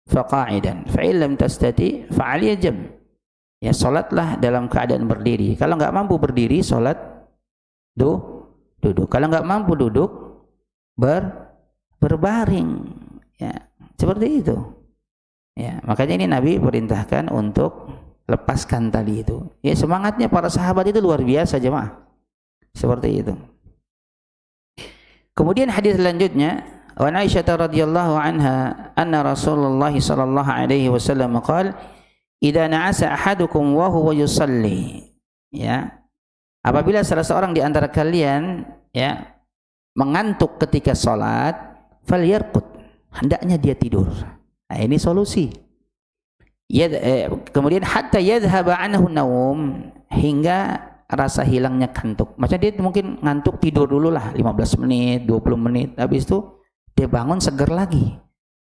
fa qa'idan fa illam tastati fa 'alal jam. Ya, salatlah dalam keadaan berdiri. Kalau enggak mampu berdiri, salat duduk. Kalau enggak mampu duduk, berbaring. Ya, seperti itu. Ya, makanya ini Nabi perintahkan untuk lepaskan tali itu. Ya, semangatnya para sahabat itu luar biasa jemaah. Seperti itu. Kemudian hadis selanjutnya, wa Aisyah radhiyallahu anha anna Rasulullah sallallahu alaihi wasallam qala, "Idza na'asa ahadukum wa huwa yusalli." Ya. Apabila salah seorang di antara kalian ya mengantuk ketika salat, falyarqud, hendaknya dia tidur. Nah, ini solusi. Kemudian hatta yadhhaba anhu naum, hingga rasa hilangnya kantuk. Maksudnya dia mungkin ngantuk, tidur dulu lah 15 menit, 20 menit. Habis itu dia bangun seger lagi.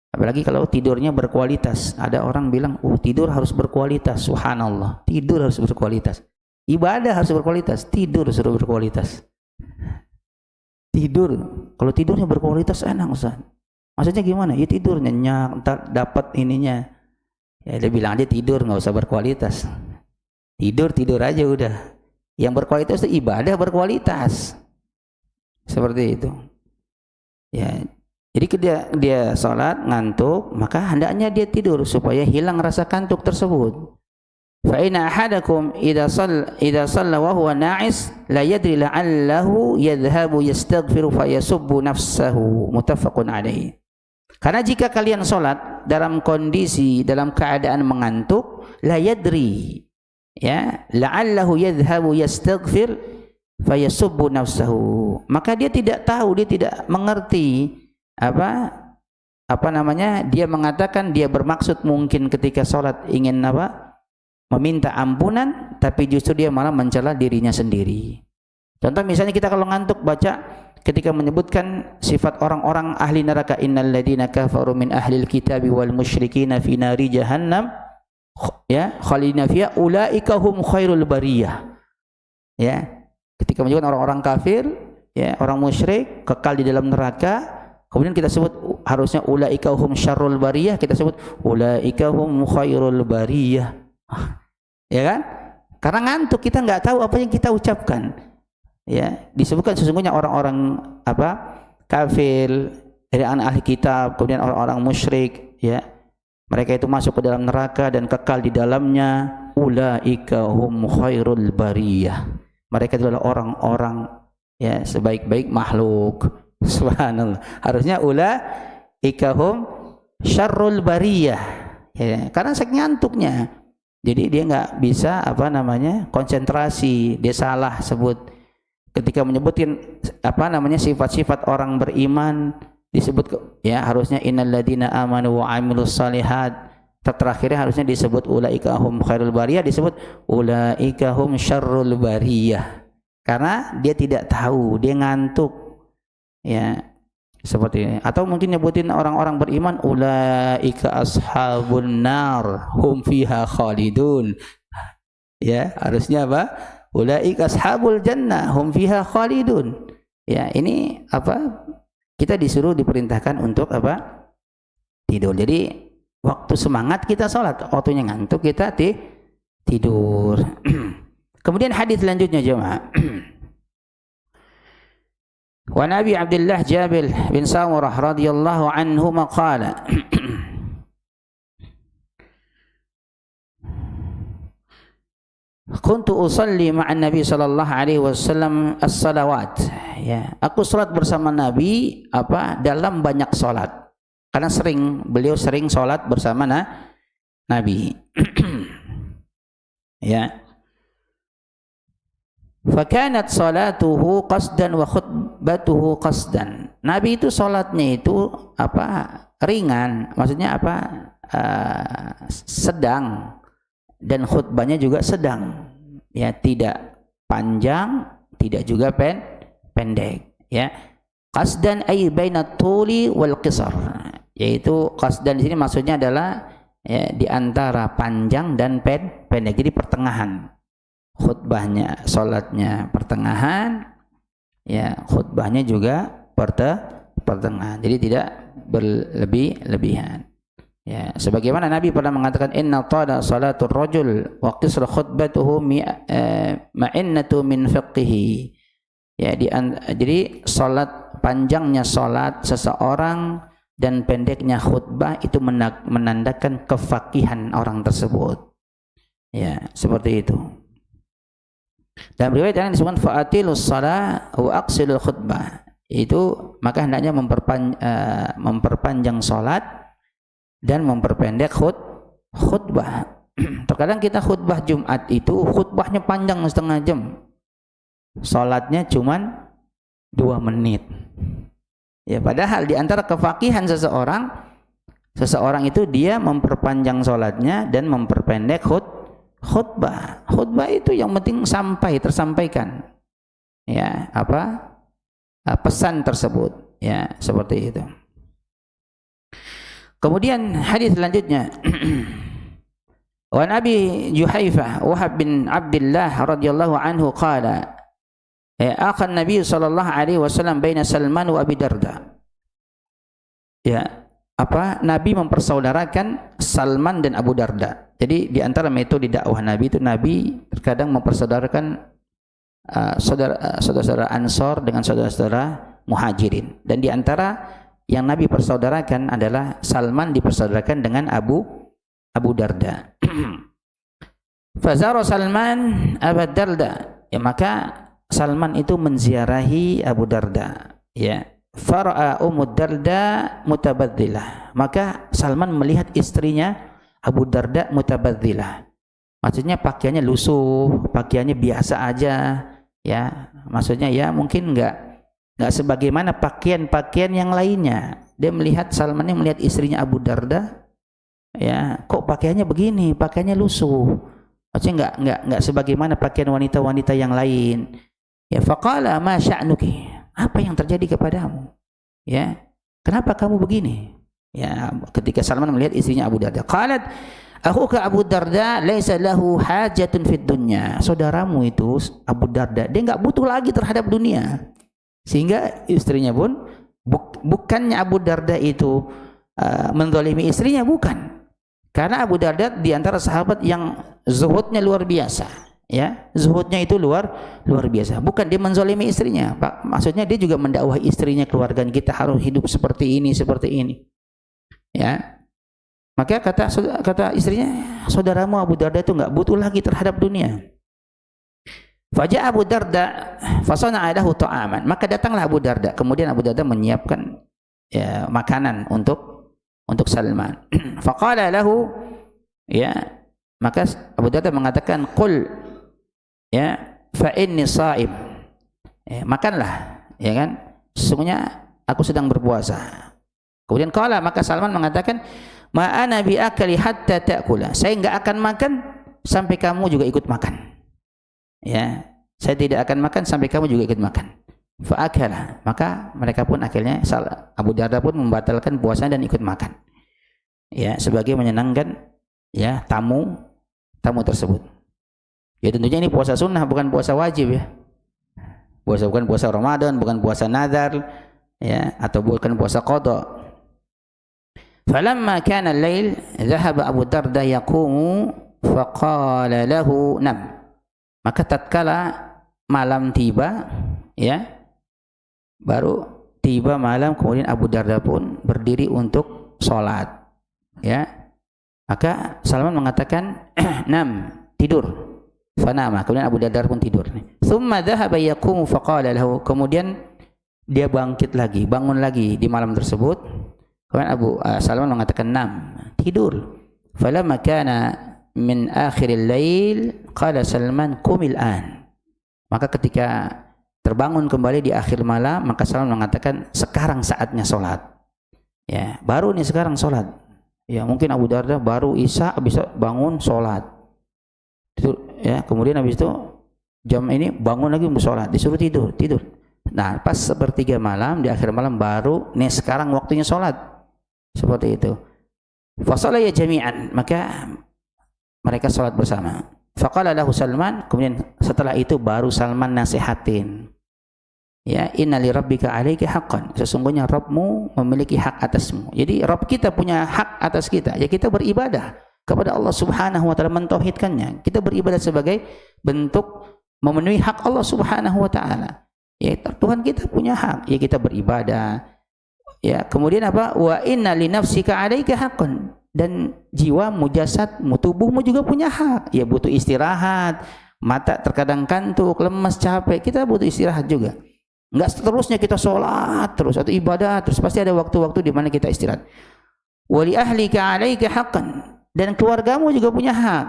Apalagi kalau tidurnya berkualitas. Ada orang bilang, tidur harus berkualitas. Subhanallah, tidur harus berkualitas. Ibadah harus berkualitas, tidur harus berkualitas. Tidur, kalau tidurnya berkualitas enak Ustaz. Maksudnya gimana? Ya tidur nyenyak, ntar dapat ininya. Ya dia bilang aja tidur, nggak usah berkualitas. Tidur aja udah. Yang berkualitas itu ibadah berkualitas. Seperti itu. Ya. Jadi dia sholat ngantuk, maka hendaknya dia tidur supaya hilang rasa kantuk tersebut. Fa inna ahadakum idza shalla wa huwa na'is la yadri la'allahu yadhhabu yastaghfiru fa yasubbu nafsahu, muttafaqun alaihi. Karena jika kalian sholat dalam keadaan mengantuk, la yadri, ya, la'allahu yadhhabu yastaghfir fa yasubbu nafsahu, maka dia tidak tahu, dia tidak mengerti dia mengatakan, dia bermaksud mungkin ketika sholat ingin meminta ampunan, tapi justru dia malah mencela dirinya sendiri. Contoh misalnya kita kalau ngantuk baca ketika menyebutkan sifat orang-orang ahli neraka, innal ladzina kafaru min ahlil kitabi wal musyrikin fi nari jahannam ya khalidina fiha ulaika hum khairul bariyah. Ya, ketika menyebutkan orang-orang kafir, ya, orang musyrik kekal di dalam neraka, kemudian kita sebut harusnya ulaika hum syarrul bariyah, kita sebut ulaika hum khairul bariyah. Ya kan? Karena ngantuk kita nggak tahu apa yang kita ucapkan. Ya, disebutkan sesungguhnya orang-orang kafir dari anak ahli kitab, kemudian orang-orang musyrik, ya, mereka itu masuk ke dalam neraka dan kekal di dalamnya. Ulaika hum khairul bariyah. Mereka adalah orang-orang, ya, sebaik-baik makhluk. Subhanallah. Harusnya ulaika hum syarrul bariyah. Ya, karena saking ngantuknya. Jadi dia nggak bisa konsentrasi, dia salah sebut. Ketika menyebutin sifat-sifat orang beriman disebut, ya, harusnya innal ladzina amanu wa amilus shalihat. Terakhirnya harusnya disebut ulaika hum khairul bariyah, disebut ulaika hum syarrul bariyah. Karena dia tidak tahu, dia ngantuk. Ya, seperti ini. Atau mungkin nyebutin orang-orang beriman ulaika ashabun nar hum fiha khalidun. Ya, harusnya apa? Ulaika ashabul jannah hum fiha khalidun. Ya, ini kita diperintahkan untuk tidur. Jadi waktu semangat kita sholat, waktunya ngantuk kita tidur. Kemudian hadis selanjutnya jemaah. Wa Nabi Abdullah Jabir bin Samurah radhiyallahu anhu maqala Kuntu usalli ma'an Nabi sallallahu alaihi wasallam as-salawat. Ya, aku salat bersama Nabi dalam banyak salat. Karena beliau sering salat bersama Nabi. Ya. Fakanat salatuhu qasdan wa khutbatuhu qasdan. Nabi itu salatnya itu ringan, maksudnya sedang. Dan khutbahnya juga sedang, ya, tidak panjang, tidak juga pendek, ya. Qasdan ay bainat tuli wal qisar, yaitu qasdan di sini maksudnya adalah, ya, di antara panjang dan pendek, jadi pertengahan. Khutbahnya, salatnya pertengahan, ya, khutbahnya juga pertengahan, jadi tidak berlebih-lebihan. Ya, sebagaimana Nabi pernah mengatakan inna tada salatul rajul wa qisra khutbatuhu ma'innatu min fiqhihi. Ya, jadi panjangnya salat seseorang dan pendeknya khutbah itu menandakan kefaqihan orang tersebut. Ya, seperti itu. Dalam riwayat yang disebutkan fa'atilus shalah wa aqsilul khutbah. Itu maka hendaknya memperpanjang salat dan memperpendek khutbah. Terkadang kita khutbah Jumat itu khutbahnya panjang setengah jam, salatnya cuman 2 menit. Ya, padahal di antara kefakihan seseorang itu dia memperpanjang salatnya dan memperpendek khutbah. Khutbah itu yang penting tersampaikan. Ya, pesan tersebut. Ya, seperti itu. Kemudian hadis selanjutnya. Wa Nabi Juhaifah Wahab bin Abdullah radhiyallahu anhu qala akan Nabi sallallahu alaihi wasallam baina Salman wa Abi Darda. Ya, Nabi mempersaudarakan Salman dan Abu Darda. Jadi di antara metode dakwah Nabi itu Nabi terkadang mempersaudarakan saudara-saudara Ansor dengan saudara-saudara Muhajirin. Dan di antara yang Nabi persaudarakan adalah Salman dipersaudarakan dengan Abu Darda. Fazara Salman Abu Darda. Ya, maka Salman itu menziarahi Abu Darda. Ya. Fara'a Ummu Darda mutabadzilah. Maka Salman melihat istrinya Abu Darda mutabadzilah. Maksudnya pakaiannya lusuh, pakaiannya biasa aja, ya. Maksudnya ya mungkin enggak sebagaimana pakaian-pakaian yang lainnya. Dia melihat Salman yang melihat istrinya Abu Darda, ya, kok pakaiannya begini, pakaiannya lusuh. Maksudnya enggak sebagaimana pakaian wanita-wanita yang lain. Ya, faqala ma sya'nuki? Apa yang terjadi kepadamu? Ya, kenapa kamu begini? Ya, ketika Salman melihat istrinya Abu Darda, qalat akhuka Abu Darda laisa lahu hajatun fid dunya. Saudaramu itu Abu Darda, dia enggak butuh lagi terhadap dunia. Sehingga istrinya pun bukannya Abu Darda itu menzalimi istrinya, bukan. Karena Abu Darda di antara sahabat yang zuhudnya luar biasa. Ya, zuhudnya itu luar biasa. Bukan dia menzalimi istrinya, Pak. Maksudnya dia juga mendakwahi istrinya, keluarga kita harus hidup seperti ini. Ya. Maka kata istrinya, saudaramu Abu Darda itu enggak butuh lagi terhadap dunia. Faja Abu Darda fasana'a lahu ta'aman. Maka datanglah Abu Darda. Kemudian Abu Darda menyiapkan ya, makanan untuk Salman. Faqala lahu, ya, maka Abu Darda mengatakan, qul, ya, fa inni sha'im. Ya, makanlah, ya kan? Sesungguhnya aku sedang berpuasa. Kemudian qala, maka Salman mengatakan, ma ana bi akali hatta ta'kula. Saya enggak akan makan sampai kamu juga ikut makan. Ya, saya tidak akan makan sampai kamu juga ikut makan. Fa akala, maka mereka pun akhirnya Abu Darda pun membatalkan puasanya dan ikut makan. Ya, sebagai menyenangkan ya tamu tersebut. Ya, tentunya ini puasa sunnah, bukan puasa wajib ya. Bukan puasa Ramadan, bukan puasa nazar, ya, atau bukan puasa qada. Falamma kana al-lail dhahaba Abu Darda yaqumu faqala lahu nam. Maka tatkala malam tiba, ya, baru tiba malam, kemudian Abu Darda pun berdiri untuk sholat, ya. Maka Salman mengatakan, nam, tidur. Fanama, kemudian Abu Darda pun tidur. Thumma dhahaba yaqumu faqala lahu. Kemudian dia bangkit lagi, bangun lagi di malam tersebut. Kemudian Salman mengatakan, nam, tidur. Falamma kana min akhiril lail qala Salman qumil an. Maka ketika terbangun kembali di akhir malam, maka Salman mengatakan, sekarang saatnya sholat. Ya, baru nih sekarang sholat. Ya, mungkin Abu Darda baru isya bisa bangun sholat. Itu, ya, kemudian habis itu jam ini bangun lagi untuk sholat, disuruh tidur. Nah, pas sepertiga malam, di akhir malam baru nih sekarang waktunya sholat. Seperti itu. Fasala ya jami'an, maka mereka sholat bersama. Faqala lahu Salman, kemudian setelah itu baru Salman nasihatin. Ya, inna li rabbika 'alaika haqqan. Sesungguhnya Rabbmu memiliki hak atasmu. Jadi Rabb kita punya hak atas kita. Ya, kita beribadah kepada Allah Subhanahu wa taala, mentauhidkannya. Kita beribadah sebagai bentuk memenuhi hak Allah Subhanahu wa taala. Ya, Tuhan kita punya hak. Ya, kita beribadah. Ya, kemudian apa? Wa inna li nafsika 'alaika haqqan. Dan jiwamu, jasadmu, tubuhmu juga punya hak. Ya, butuh istirahat. Mata terkadang kantuk, lemas, capek. Kita butuh istirahat juga. Enggak seterusnya kita sholat terus atau ibadah terus, pasti ada waktu-waktu di mana kita istirahat. Wa li ahlika 'alaika haqqan. Dan keluargamu juga punya hak.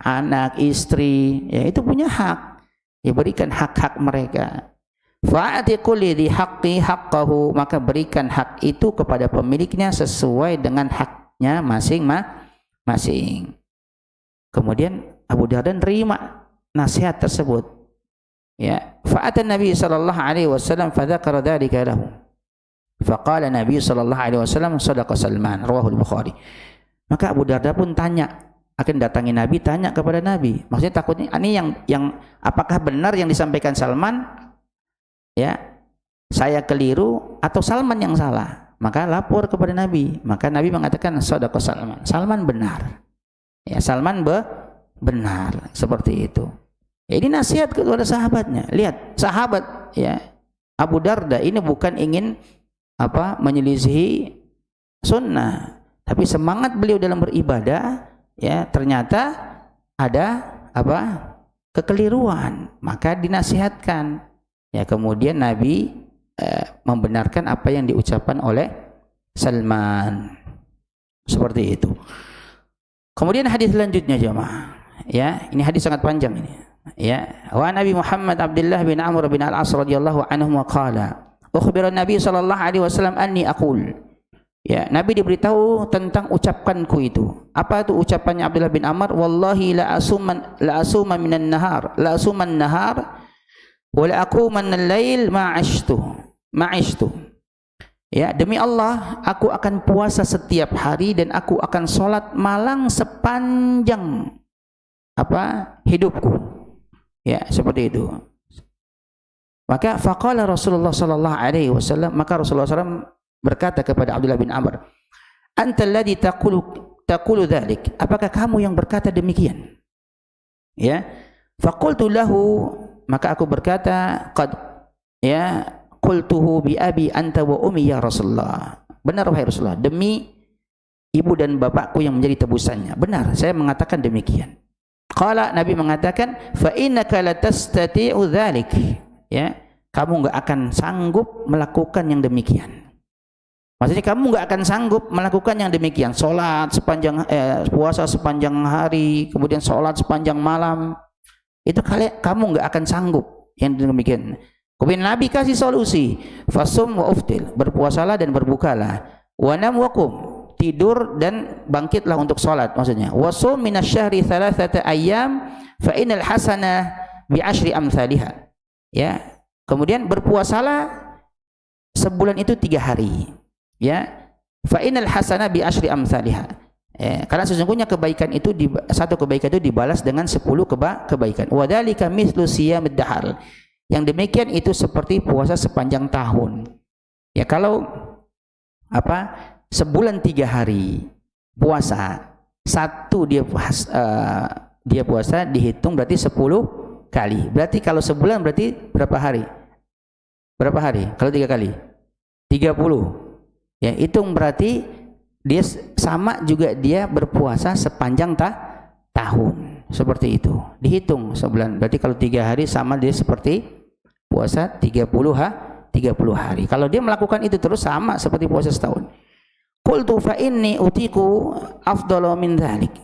Anak, istri, ya, itu punya hak. Ya, berikan hak-hak mereka. Fa'ati kulli dhi haqqi haqqahu. Maka berikan hak itu kepada pemiliknya sesuai dengan haknya masing-masing. Kemudian Abu Darda terima nasihat tersebut. Ya, fa'atan Nabi sallallahu alaihi wasallam fadzakara dzalika lahu. Faqala Nabi sallallahu alaihi wasallam sadaqa Salman, rawahu al-Bukhari. Maka Abu Darda pun akan datangi Nabi, tanya kepada Nabi. Maksudnya takutnya ini yang apakah benar yang disampaikan Salman? Ya, saya keliru atau Salman yang salah? Maka lapor kepada Nabi. Maka Nabi mengatakan sadaqa Salman. Salman benar. Ya, Salman benar, seperti itu. Ya, ini nasihat kepada sahabatnya. Lihat, sahabat, ya, Abu Darda ini bukan ingin menyelisihi sunnah, tapi semangat beliau dalam beribadah, ya, ternyata ada kekeliruan, maka dinasihatkan. Ya, kemudian Nabi membenarkan apa yang diucapkan oleh Salman. Seperti itu. Kemudian hadis selanjutnya, jemaah. Ya, ini hadis sangat panjang ini. Ya, wa Nabi Muhammad Abdullah bin Amr bin Al-As radhiyallahu anhu qala, ukhbira Nabi sallallahu alaihi wasallam anni aqul. Ya, Nabi diberitahu tentang ucapanku itu. Apa itu ucapannya Abdullah bin Amr? Wallahi la asuman minan nahar, la asuman nahar wa la aqumanna al-lail ma'ishtu. Ya, demi Allah, aku akan puasa setiap hari dan aku akan sholat malam sepanjang hidupku. Ya, seperti itu. Maka faqala Rasulullah sallallahu alaihi wasallam, maka Rasulullah SAW berkata kepada Abdullah bin Amr, "Anta alladhi taqulu dzalik?" Apakah kamu yang berkata demikian? Ya. Faqultu lahu, maka aku berkata, "Qad ya qultuhu bi abi anta wa ummi ya Rasulullah." Benar wahai Rasulullah, demi ibu dan bapakku yang menjadi tebusannya. Benar, saya mengatakan demikian. Qala, Nabi mengatakan, "Fa innaka la tastati'u dzalik." Ya, kamu enggak akan sanggup melakukan yang demikian. Maksudnya kamu enggak akan sanggup melakukan yang demikian. Salat sepanjang puasa sepanjang hari, kemudian salat sepanjang malam. Itu kamu enggak akan sanggup yang demikian. Kemudian Nabi kasih solusi, fasum wa uftil, berpuasalah dan berbukalah, wa nam wa qum, tidur dan bangkitlah untuk salat maksudnya. Wasum minasyahri thalathata ayyam fa innal hasanah bi asyri amsalihha. Ya, kemudian berpuasalah sebulan itu 3 hari. Ya, fa innal hasanah bi asyri amsalihha. Karena sesungguhnya kebaikan itu satu kebaikan itu dibalas dengan 10 kebaikan. Wa dzalika mithlu siyamid dahar. Yang demikian itu seperti puasa sepanjang tahun. Ya, kalau sebulan 3 hari puasa, satu dia puasa dihitung berarti 10 kali. Berarti kalau sebulan berarti berapa hari? Berapa hari? Kalau 3 kali? 30. Ya, hitung berarti dia sama juga dia berpuasa sepanjang tahun. Seperti itu. Dihitung sebulan. Berarti kalau 3 hari sama dia seperti puasa 30 hari. Kalau dia melakukan itu terus sama seperti puasa setahun. Qultu fa inni utiku afdalu min dzalik.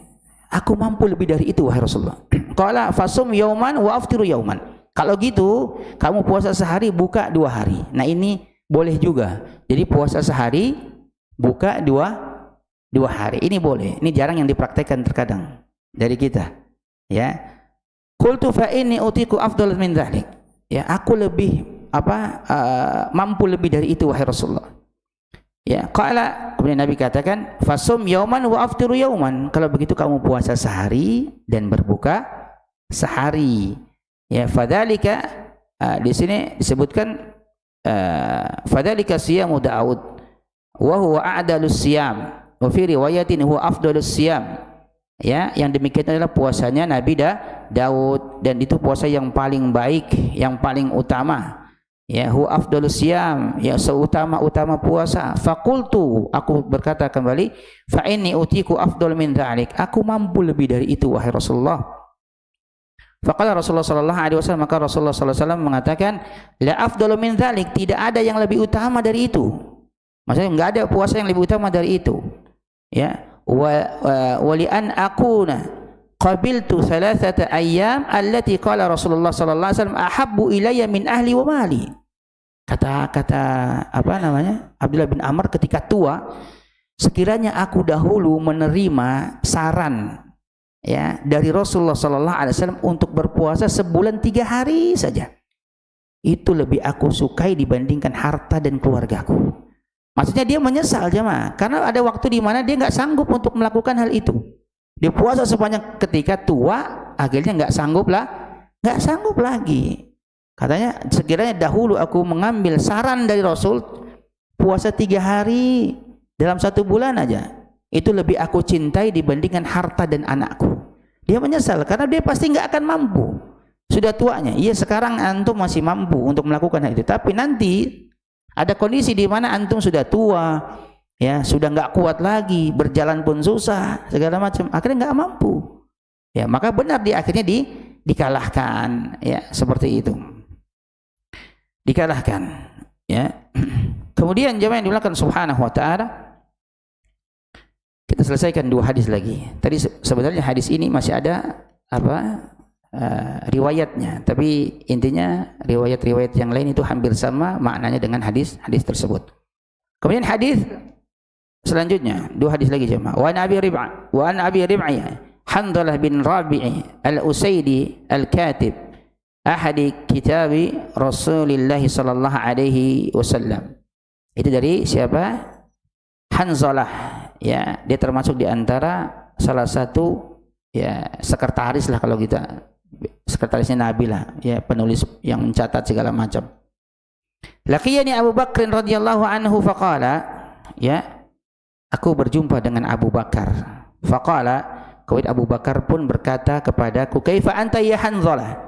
Aku mampu lebih dari itu wahai Rasulullah. Qala fasum yauman wa aftiru yauman. Kalau gitu, kamu puasa sehari, buka 2 hari. Nah, ini boleh juga. Jadi puasa sehari, buka 2 hari. Ini boleh. Ini jarang yang dipraktekkan terkadang dari kita. Ya. Qultu fa inni utiku afdalu min dzalik. Ya, aku lebih mampu lebih dari itu wahai Rasulullah. Ya, qala, kemudian Nabi katakan, fasum yauman wa aftiru yauman. Kalau begitu kamu puasa sehari dan berbuka sehari. Ya, fadzalika di sini disebutkan fadzalika siyamu Daud wa huwa a'dalus siyam. Wa fi riwayatin huwa afdalus siyam. Ya, yang demikian adalah puasanya Nabi Daud, dan itu puasa yang paling baik, yang paling utama. Ya, hu afdalus siyam, ya seutama-utama puasa. Faqultu, aku berkata kembali, fa inni utiku afdal min dzalik. Aku mampu lebih dari itu wahai Rasulullah. Faqala Rasulullah sallallahu alaihi wasallam, maka Rasulullah sallallahu alaihi wasallam mengatakan, la afdalu min dzalik, tidak ada yang lebih utama dari itu. Maksudnya enggak ada puasa yang lebih utama dari itu. Ya. Wa li an akuna qabiltu thalathata ayyam allati qala Rasulullah sallallahu alaihi wasallam ahabbu ilayya min ahli wa mali. Kata Abdullah bin Amr ketika tua, sekiranya aku dahulu menerima saran ya dari Rasulullah sallallahu alaihi wasallam untuk berpuasa sebulan 3 hari saja, itu lebih aku sukai dibandingkan harta dan keluargaku. Maksudnya dia menyesal jemaah, karena ada waktu di mana dia nggak sanggup untuk melakukan hal itu. Dia puasa sepanjang, ketika tua akhirnya nggak sanggup lagi. Katanya sekiranya dahulu aku mengambil saran dari Rasul puasa 3 hari dalam 1 bulan aja, itu lebih aku cintai dibandingkan harta dan anakku. Dia menyesal karena dia pasti nggak akan mampu. Sudah tuanya. Iya, sekarang antum masih mampu untuk melakukan hal itu, tapi nanti ada kondisi di mana antum sudah tua, ya sudah nggak kuat lagi, berjalan pun susah, segala macam, akhirnya nggak mampu. Ya, maka benar dia akhirnya dikalahkan, ya seperti itu, dikalahkan. Ya. Kemudian jemaah yang dimuliakan subhanahu wa ta'ala, kita selesaikan 2 hadis lagi. Tadi sebenarnya hadis ini masih ada riwayatnya, tapi intinya riwayat-riwayat yang lain itu hampir sama maknanya dengan hadis tersebut. Kemudian hadis selanjutnya 2 hadis lagi jemaah. Wa an Abi Rib'ah Handalah bin Rabi'i al-Usaidi al-Katib ahadi kitabi Rasulillah sallallahu alaihi wasallam. Itu dari siapa? Hanzalah, ya, dia termasuk di antara salah satu ya sekretaris lah, kalau kita sekretarisnya Nabi lah, ya, penulis yang mencatat segala macam. Laqiyani Abu Bakr radhiyallahu anhu faqala, ya, aku berjumpa dengan Abu Bakar. Faqala, kemudian Abu Bakar pun berkata kepadaku, kaifa anta ya Hanzalah?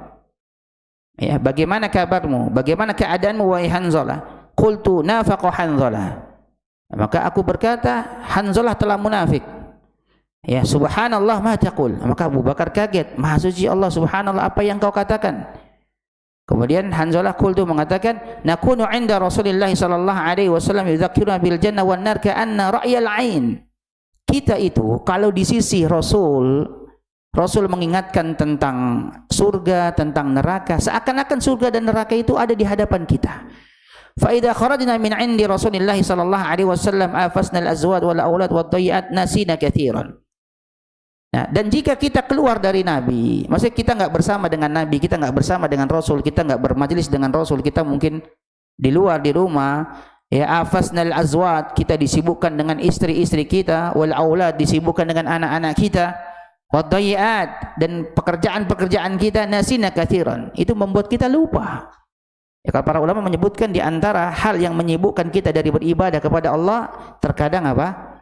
Ya, bagaimana kabarmu? Bagaimana keadaanmu wahai Hanzalah? Qultu nafaqa Hanzalah. Maka aku berkata, Hanzalah telah munafik. Ya, subhanallah ma taqul. Maka Abu Bakar kaget, maha suci Allah, subhanallah, apa yang kau katakan? Kemudian Hanzalah qultu mengatakan, nakunu 'inda Rasulillah sallallahu alaihi wasallam yudzakkiruna bil jannah wan nar ka'anna ra'yal 'ain. Kita itu kalau di sisi Rasul mengingatkan tentang surga, tentang neraka, seakan-akan surga dan neraka itu ada di hadapan kita. Fa idza kharajna min 'indi Rasulillah sallallahu alaihi wasallam afasna al-azwaj wal aulad wad dayi'at nasina katsiran. Nah, dan jika kita keluar dari Nabi, maksudnya kita nggak bersama dengan Nabi, kita nggak bersama dengan Rasul, kita nggak bermajelis dengan Rasul, kita mungkin di luar di rumah, ya, afasnal azwat, kita disibukkan dengan istri-istri kita, wal aulad, disibukkan dengan anak-anak kita, waddayiat, dan pekerjaan-pekerjaan kita, nasina katsiran, itu membuat kita lupa. Ya, kalau para ulama menyebutkan di antara hal yang menyibukkan kita dari beribadah kepada Allah, terkadang apa?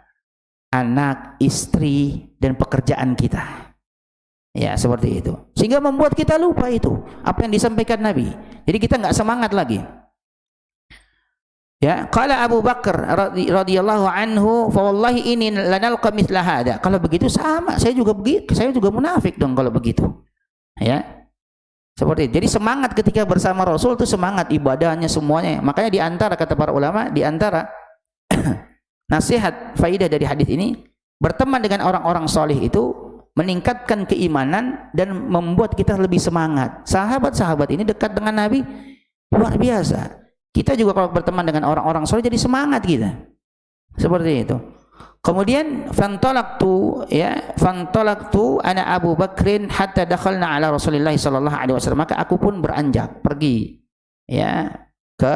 Anak, istri, dan pekerjaan kita. Ya, seperti itu. Sehingga membuat kita lupa itu apa yang disampaikan Nabi. Jadi kita nggak semangat lagi. Ya, qala Abu Bakar radhiyallahu anhu, fa wallahi inni lanalqa mithla hada. Kalau begitu sama, saya juga munafik dong kalau begitu. Ya. Seperti itu. Jadi semangat ketika bersama Rasul itu semangat ibadahnya semuanya. Makanya di antara kata para ulama, di antara nasihat faidah dari hadis ini, berteman dengan orang-orang soleh itu meningkatkan keimanan dan membuat kita lebih semangat. Sahabat-sahabat ini dekat dengan Nabi luar biasa. Kita juga kalau berteman dengan orang-orang soleh jadi semangat kita. Seperti itu. Kemudian fantalaqtu ana Abu Bakrin hatta dakhalna ala Rasulillah sallallahu alaihi wasallam. Maka aku pun beranjak pergi, ya, ke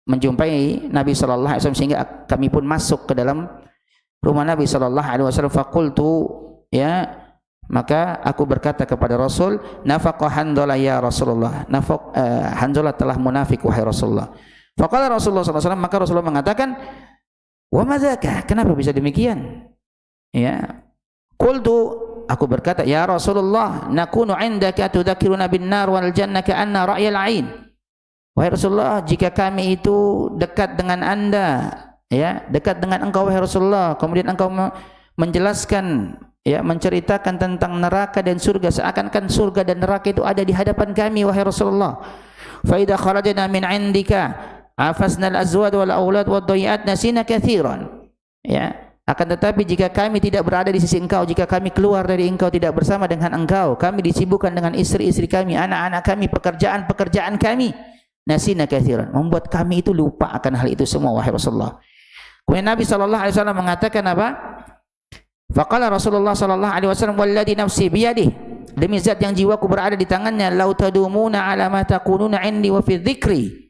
menjumpai Nabi sallallahu alaihi wasallam, sehingga kami pun masuk ke dalam rumah Nabi sallallahu alaihi wasallam. Faqultu, ya, maka aku berkata kepada Rasul, nafaqa Hanzalah ya Rasulullah. Hanzalah telah munafik wahai Rasulullah. Faqala Rasulullah sallallahu alaihi wasallam, maka Rasulullah mengatakan, wa madzaka? Kenapa bisa demikian? Ya. Qultu, aku berkata, ya Rasulullah, nakunu 'indaka tudzakkiruna bin nar wal jannah ka'anna ra'yal 'ain. Wahai Rasulullah, jika kami itu dekat dengan Anda, ya, dekat dengan engkau wahai Rasulullah, kemudian engkau menjelaskan, ya, menceritakan tentang neraka dan surga, seakan-akan surga dan neraka itu ada di hadapan kami wahai Rasulullah. Fa idza kharajna min 'indika afasnal azwad wal aulad wad dayi'at nasina katsiran. Ya, akan tetapi jika kami tidak berada di sisi engkau, jika kami keluar dari engkau tidak bersama dengan engkau, kami disibukkan dengan istri-istri kami, anak-anak kami, pekerjaan-pekerjaan kami, nasina katsiran, membuat kami itu lupa akan hal itu semua wahai Rasulullah. Kemudian Nabi sallallahu alaihi wasallam mengatakan apa? Faqala Rasulullah sallallahu alaihi wasallam, walladzi nafsi biyadihi, demi zat yang jiwaku berada di tangannya, lau tadumuna ala ma taquluna indi wa fi dzikri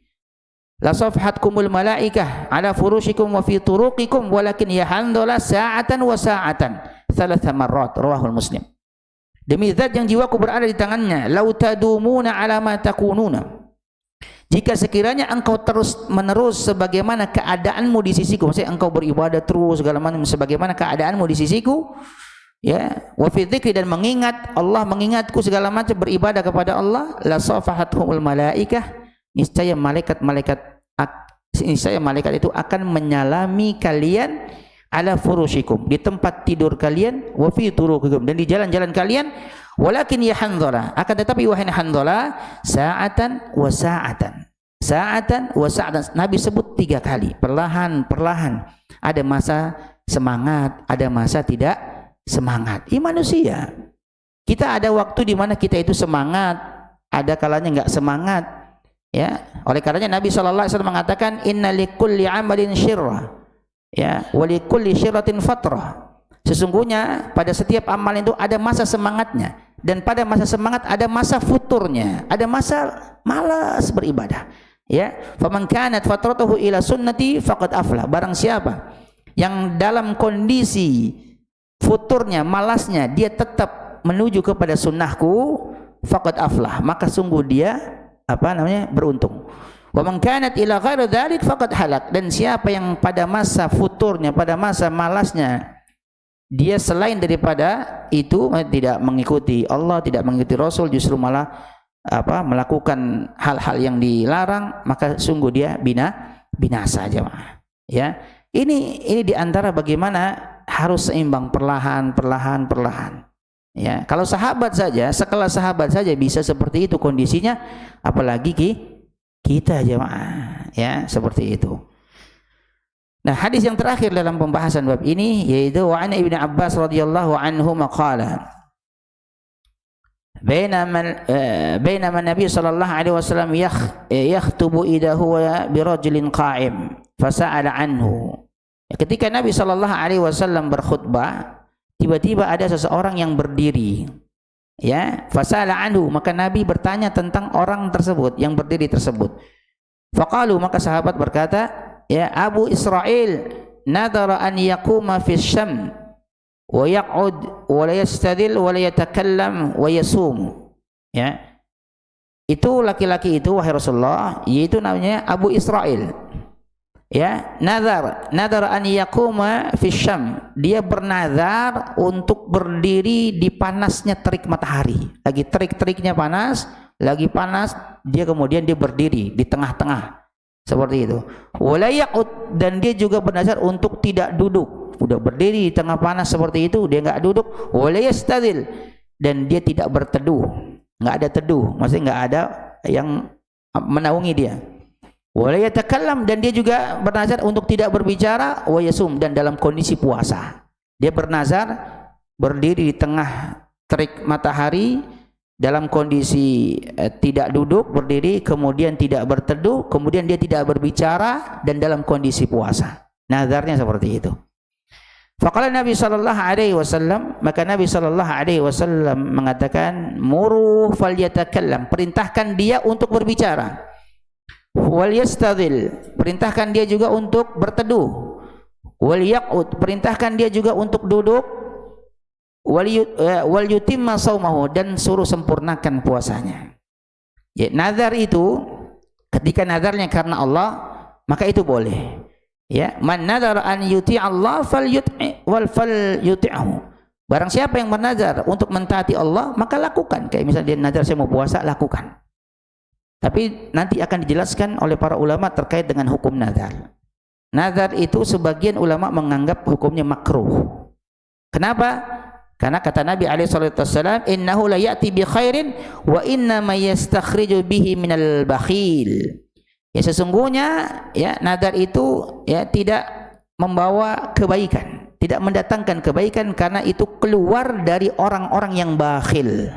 la safhatkumul malaikah ala furushikum wa fi turuqikum walakin ya Hanzalah sa'atan wa sa'atan thalatha marrat, rawahul Muslim. Demi zat yang jiwaku berada di tangannya, lau tadumuna ala ma taquluna, jika sekiranya engkau terus menerus sebagaimana keadaanmu di sisiku, maksudnya engkau beribadah terus segala macam sebagaimana keadaanmu di sisiku, ya, wa fi dzikri, dan mengingat Allah, mengingatku segala macam beribadah kepada Allah, la safahathumul malaikah, niscaya malaikat itu akan menyalami kalian ala furushikum, di tempat tidur kalian, wa fi turuqikum, dan di jalan-jalan kalian, walakin ya Hanzalah, akan tetapi wahai Hanzalah, sa'atan wa sa'atan, sa'atan wa sa'atan, Nabi sebut 3 kali, perlahan-perlahan, ada masa semangat, ada masa tidak semangat. Ini manusia, kita ada waktu di mana kita itu semangat, ada kalanya enggak semangat, ya. Oleh karenanya Nabi sallallahu alaihi wasallam mengatakan, inna likulli amalin syirrah, ya, wa likulli syirratin fatrah. Sesungguhnya pada setiap amal itu ada masa semangatnya, dan pada masa semangat ada masa futurnya, ada masa malas beribadah. Ya, faman kanat fatratuhu ila sunnati faqad aflah. Barang siapa yang dalam kondisi futurnya, malasnya, dia tetap menuju kepada sunnahku, faqad aflah, maka sungguh dia beruntung. Wa man kanat ila ghairi dzalik faqad halak. Dan siapa yang pada masa futurnya, pada masa malasnya, dia selain daripada itu tidak mengikuti Allah, tidak mengikuti Rasul, justru malah melakukan hal-hal yang dilarang, maka sungguh dia binasa jemaah. Ya, ini diantara bagaimana harus seimbang, perlahan. Ya, kalau sahabat saja, sekelas sahabat saja bisa seperti itu kondisinya, apalagi kita jemaah, ya, seperti itu. Nah, hadis yang terakhir dalam pembahasan bab ini yaitu wa an Ibnu Abbas radhiyallahu anhu maqala bainama Nabi sallallahu alaihi wasallam yakhutubu idahu bi rajulin qa'im fasa'ala anhu. Ketika Nabi sallallahu alaihi wasallam berkhutbah, tiba-tiba ada seseorang yang berdiri. Ya, fasala anhu, maka Nabi bertanya tentang orang tersebut, yang berdiri tersebut. Faqalu, maka sahabat berkata, ya Abu Israil nadara an yaquma fi syam wa yaq'ud wa la yastadil wa la yatakallam wa yasum. Ya, itu laki-laki itu wahai Rasulullah, yaitu namanya Abu Israil. Ya, nadar an yaquma fi syam, dia bernazar untuk berdiri di panasnya terik matahari, lagi terik-teriknya panas, lagi panas, dia kemudian dia berdiri di tengah-tengah seperti itu. Wala yaqud, dan dia juga bernazar untuk tidak duduk, udah berdiri di tengah panas seperti itu, dia enggak duduk. Wala yastadil, dan dia tidak berteduh, enggak ada teduh, maksudnya enggak ada yang menaungi dia. Wala yatakallam, dan dia juga bernazar untuk tidak berbicara. Wa yasum, dan dalam kondisi puasa. Dia bernazar berdiri di tengah terik matahari dalam kondisi tidak duduk, berdiri, kemudian tidak berteduh, kemudian dia tidak berbicara dan dalam kondisi puasa. Nazarnya seperti itu. Faqala Nabi sallallahu alaihi wasallam, maka Nabi sallallahu alaihi wasallam mengatakan, muru falyatakallam, perintahkan dia untuk berbicara. Wal yastadil, perintahkan dia juga untuk berteduh. Wal yaqud, perintahkan dia juga untuk duduk. Wal yutimma saumahu, dan suruh sempurnakan puasanya. Ya, nazar itu ketika nazarnya karena Allah, maka itu boleh. Ya, man nadara an yuti Allah falyuti'hu. Barang siapa yang bernazar untuk mentaati Allah, maka lakukan. Kayak misalnya dia nazar saya mau puasa, lakukan. Tapi nanti akan dijelaskan oleh para ulama terkait dengan hukum nazar. Nazar itu sebagian ulama menganggap hukumnya makruh. Kenapa? Karena kata Nabi alaihissalam, innahu la ya'ti bi khairin wa inna ma yastakhriju bihi minal bakhil. Ya, sesungguhnya ya nazar itu ya tidak membawa kebaikan, tidak mendatangkan kebaikan, karena itu keluar dari orang-orang yang bakhil.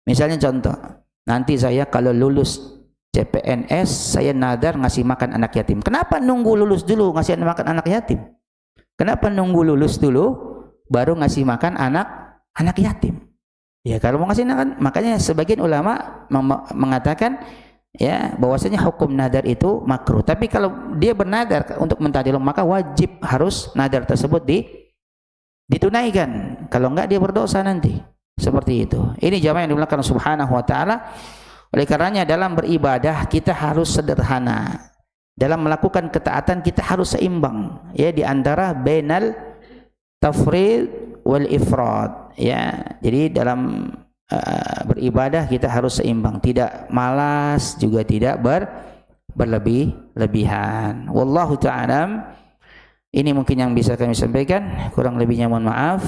Misalnya contoh, nanti saya kalau lulus CPNS, saya nazar ngasih makan anak yatim. Kenapa nunggu lulus dulu ngasih makan anak yatim? Kenapa nunggu lulus dulu baru ngasih makan anak yatim? Ya, kalau mau ngasih makan, makanya sebagian ulama mengatakan ya bahwasanya hukum nazar itu makruh. Tapi kalau dia bernazar untuk mentaati Allah, maka wajib harus nazar tersebut ditunaikan. Kalau enggak dia berdosa nanti. Seperti itu. Ini jamaah yang dimuliakan Subhanahu wa taala. Oleh karenanya dalam beribadah kita harus sederhana. Dalam melakukan ketaatan kita harus seimbang, ya, di antara bainal tafrid wal ifrad, ya. Jadi dalam beribadah kita harus seimbang, tidak malas juga tidak berlebihan. Wallahu ta'ala. Ini mungkin yang bisa kami sampaikan, kurang lebihnya mohon maaf.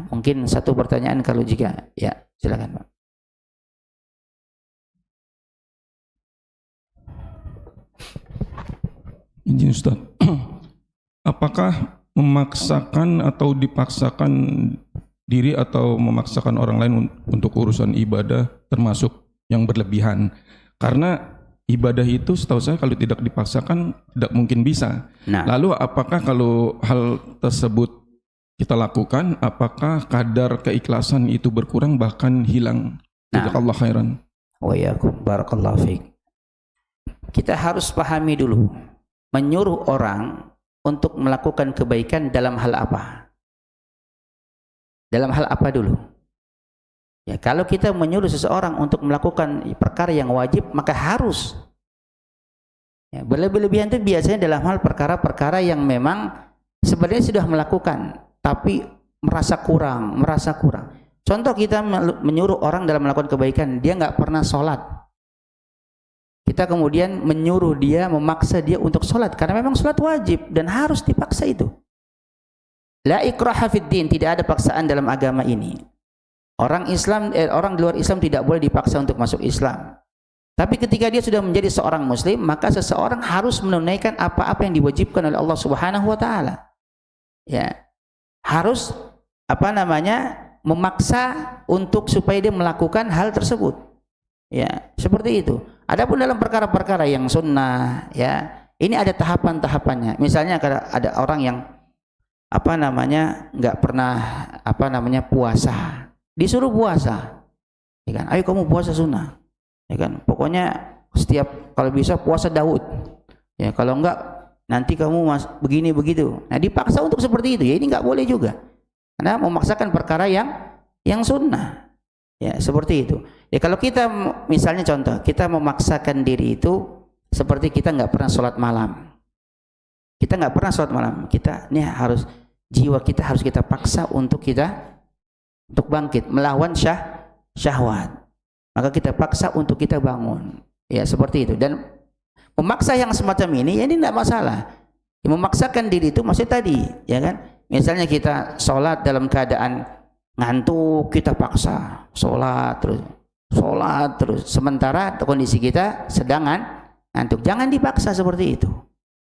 Mungkin satu pertanyaan kalau jika ya, silakan Pak. Izin Ustaz. Apakah memaksakan atau dipaksakan diri atau memaksakan orang lain untuk urusan ibadah termasuk yang berlebihan? Karena ibadah itu setahu saya kalau tidak dipaksakan tidak mungkin bisa. Nah, lalu apakah kalau hal tersebut kita lakukan, apakah kadar keikhlasan itu berkurang bahkan hilang? Jazakallah khairan. Wa yakum barakallahu fiik. Kita harus pahami dulu, menyuruh orang untuk melakukan kebaikan dalam hal apa? Dalam hal apa dulu? Ya, kalau kita menyuruh seseorang untuk melakukan perkara yang wajib, maka harus. Ya, berlebih-lebihan itu biasanya dalam hal perkara-perkara yang memang sebenarnya sudah melakukan, tapi merasa kurang. Contoh, kita menyuruh orang dalam melakukan kebaikan, dia nggak pernah sholat. Kita kemudian menyuruh dia, memaksa dia untuk sholat, karena memang sholat wajib dan harus dipaksa itu. La ikraha fid din, tidak ada paksaan dalam agama ini. Orang Islam, orang di luar Islam tidak boleh dipaksa untuk masuk Islam. Tapi ketika dia sudah menjadi seorang Muslim, maka seseorang harus menunaikan apa-apa yang diwajibkan oleh Allah Subhanahu Wa Taala. Ya, harus memaksa untuk supaya dia melakukan hal tersebut. Ya, seperti itu. Adapun dalam perkara-perkara yang sunnah, ya, ini ada tahapan-tahapannya. Misalnya kalau ada orang yang nggak pernah puasa, disuruh puasa, ya kan? Ayo kamu puasa sunnah, ya kan? Pokoknya setiap kalau bisa puasa Daud, ya, kalau enggak nanti kamu begini begitu. Nah, dipaksa untuk seperti itu, ya ini nggak boleh juga, karena memaksakan perkara yang sunnah, ya, seperti itu. Ya, kalau kita misalnya contoh, kita memaksakan diri itu seperti kita nggak pernah sholat malam, kita harus, jiwa kita harus kita paksa untuk bangkit melawan syahwat, maka kita paksa untuk kita bangun, ya, seperti itu. Dan memaksa yang semacam ini, ya, ini tidak masalah. Memaksakan diri itu maksud tadi, ya kan, misalnya kita sholat dalam keadaan ngantuk, kita paksa sholat terus, sementara kondisi kita sedang ngantuk. Jangan dipaksa seperti itu,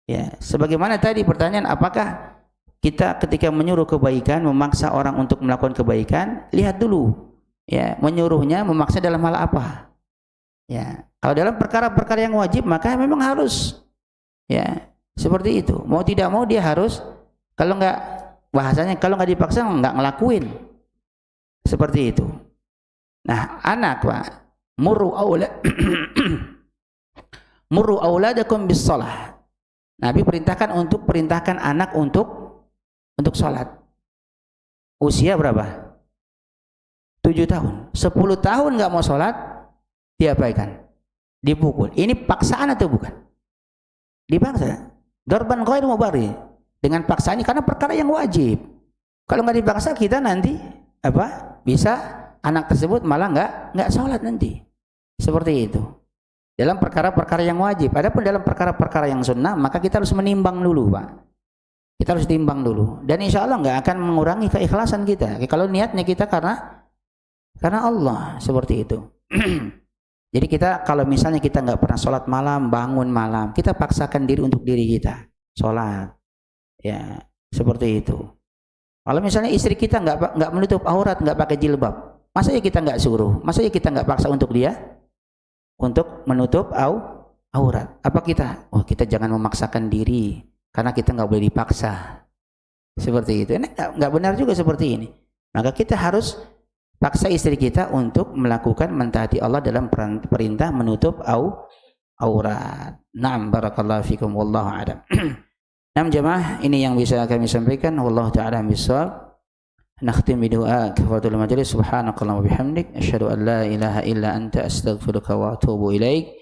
ya. Sebagaimana tadi pertanyaan, apakah kita ketika menyuruh kebaikan, memaksa orang untuk melakukan kebaikan, lihat dulu, ya, menyuruhnya, memaksa dalam hal apa, ya. Kalau dalam perkara-perkara yang wajib, maka memang harus, ya, seperti itu. Mau tidak mau dia harus, kalau nggak, bahasanya kalau nggak dipaksa nggak ngelakuin, seperti itu. Nah, anak, Pak, muru auladakum bis shalah. Nabi perintahkan anak untuk sholat. Usia berapa? 7 tahun. 10 tahun nggak mau sholat, diabaikan, dipukul. Ini paksaan atau bukan? Dipaksa. Darban ghairu mubarih. Dengan paksaan ini karena perkara yang wajib. Kalau nggak dipaksa, kita nanti bisa anak tersebut malah nggak sholat nanti. Seperti itu. Dalam perkara-perkara yang wajib. Adapun dalam perkara-perkara yang sunnah, maka kita harus menimbang dulu, Pak. Kita harus timbang dulu, dan insya Allah nggak akan mengurangi keikhlasan kita. Kalau niatnya kita karena Allah, seperti itu. Jadi kita, kalau misalnya kita nggak pernah sholat malam, bangun malam, kita paksakan diri untuk diri kita sholat, ya, seperti itu. Kalau misalnya istri kita nggak menutup aurat, nggak pakai jilbab, masa ya kita nggak suruh, masa ya kita nggak paksa untuk dia untuk menutup aurat? Apa kita? Oh, kita jangan memaksakan diri, karena kita nggak boleh dipaksa, seperti itu. Ini nggak benar juga seperti ini. Maka kita harus paksa istri kita untuk melakukan, mentaati Allah dalam perintah menutup aurat. Naam, barakallahu fikum, wallahu a'lam. Naam jamaah, ini yang bisa kami sampaikan. Wallahu ta'ala bishawab. Nakhtim bi du'a kafatul majlis. Subhanakallahumma bihamdik, asyhadu an la ilaha illa anta, astaghfiruka wa atubu ilaik.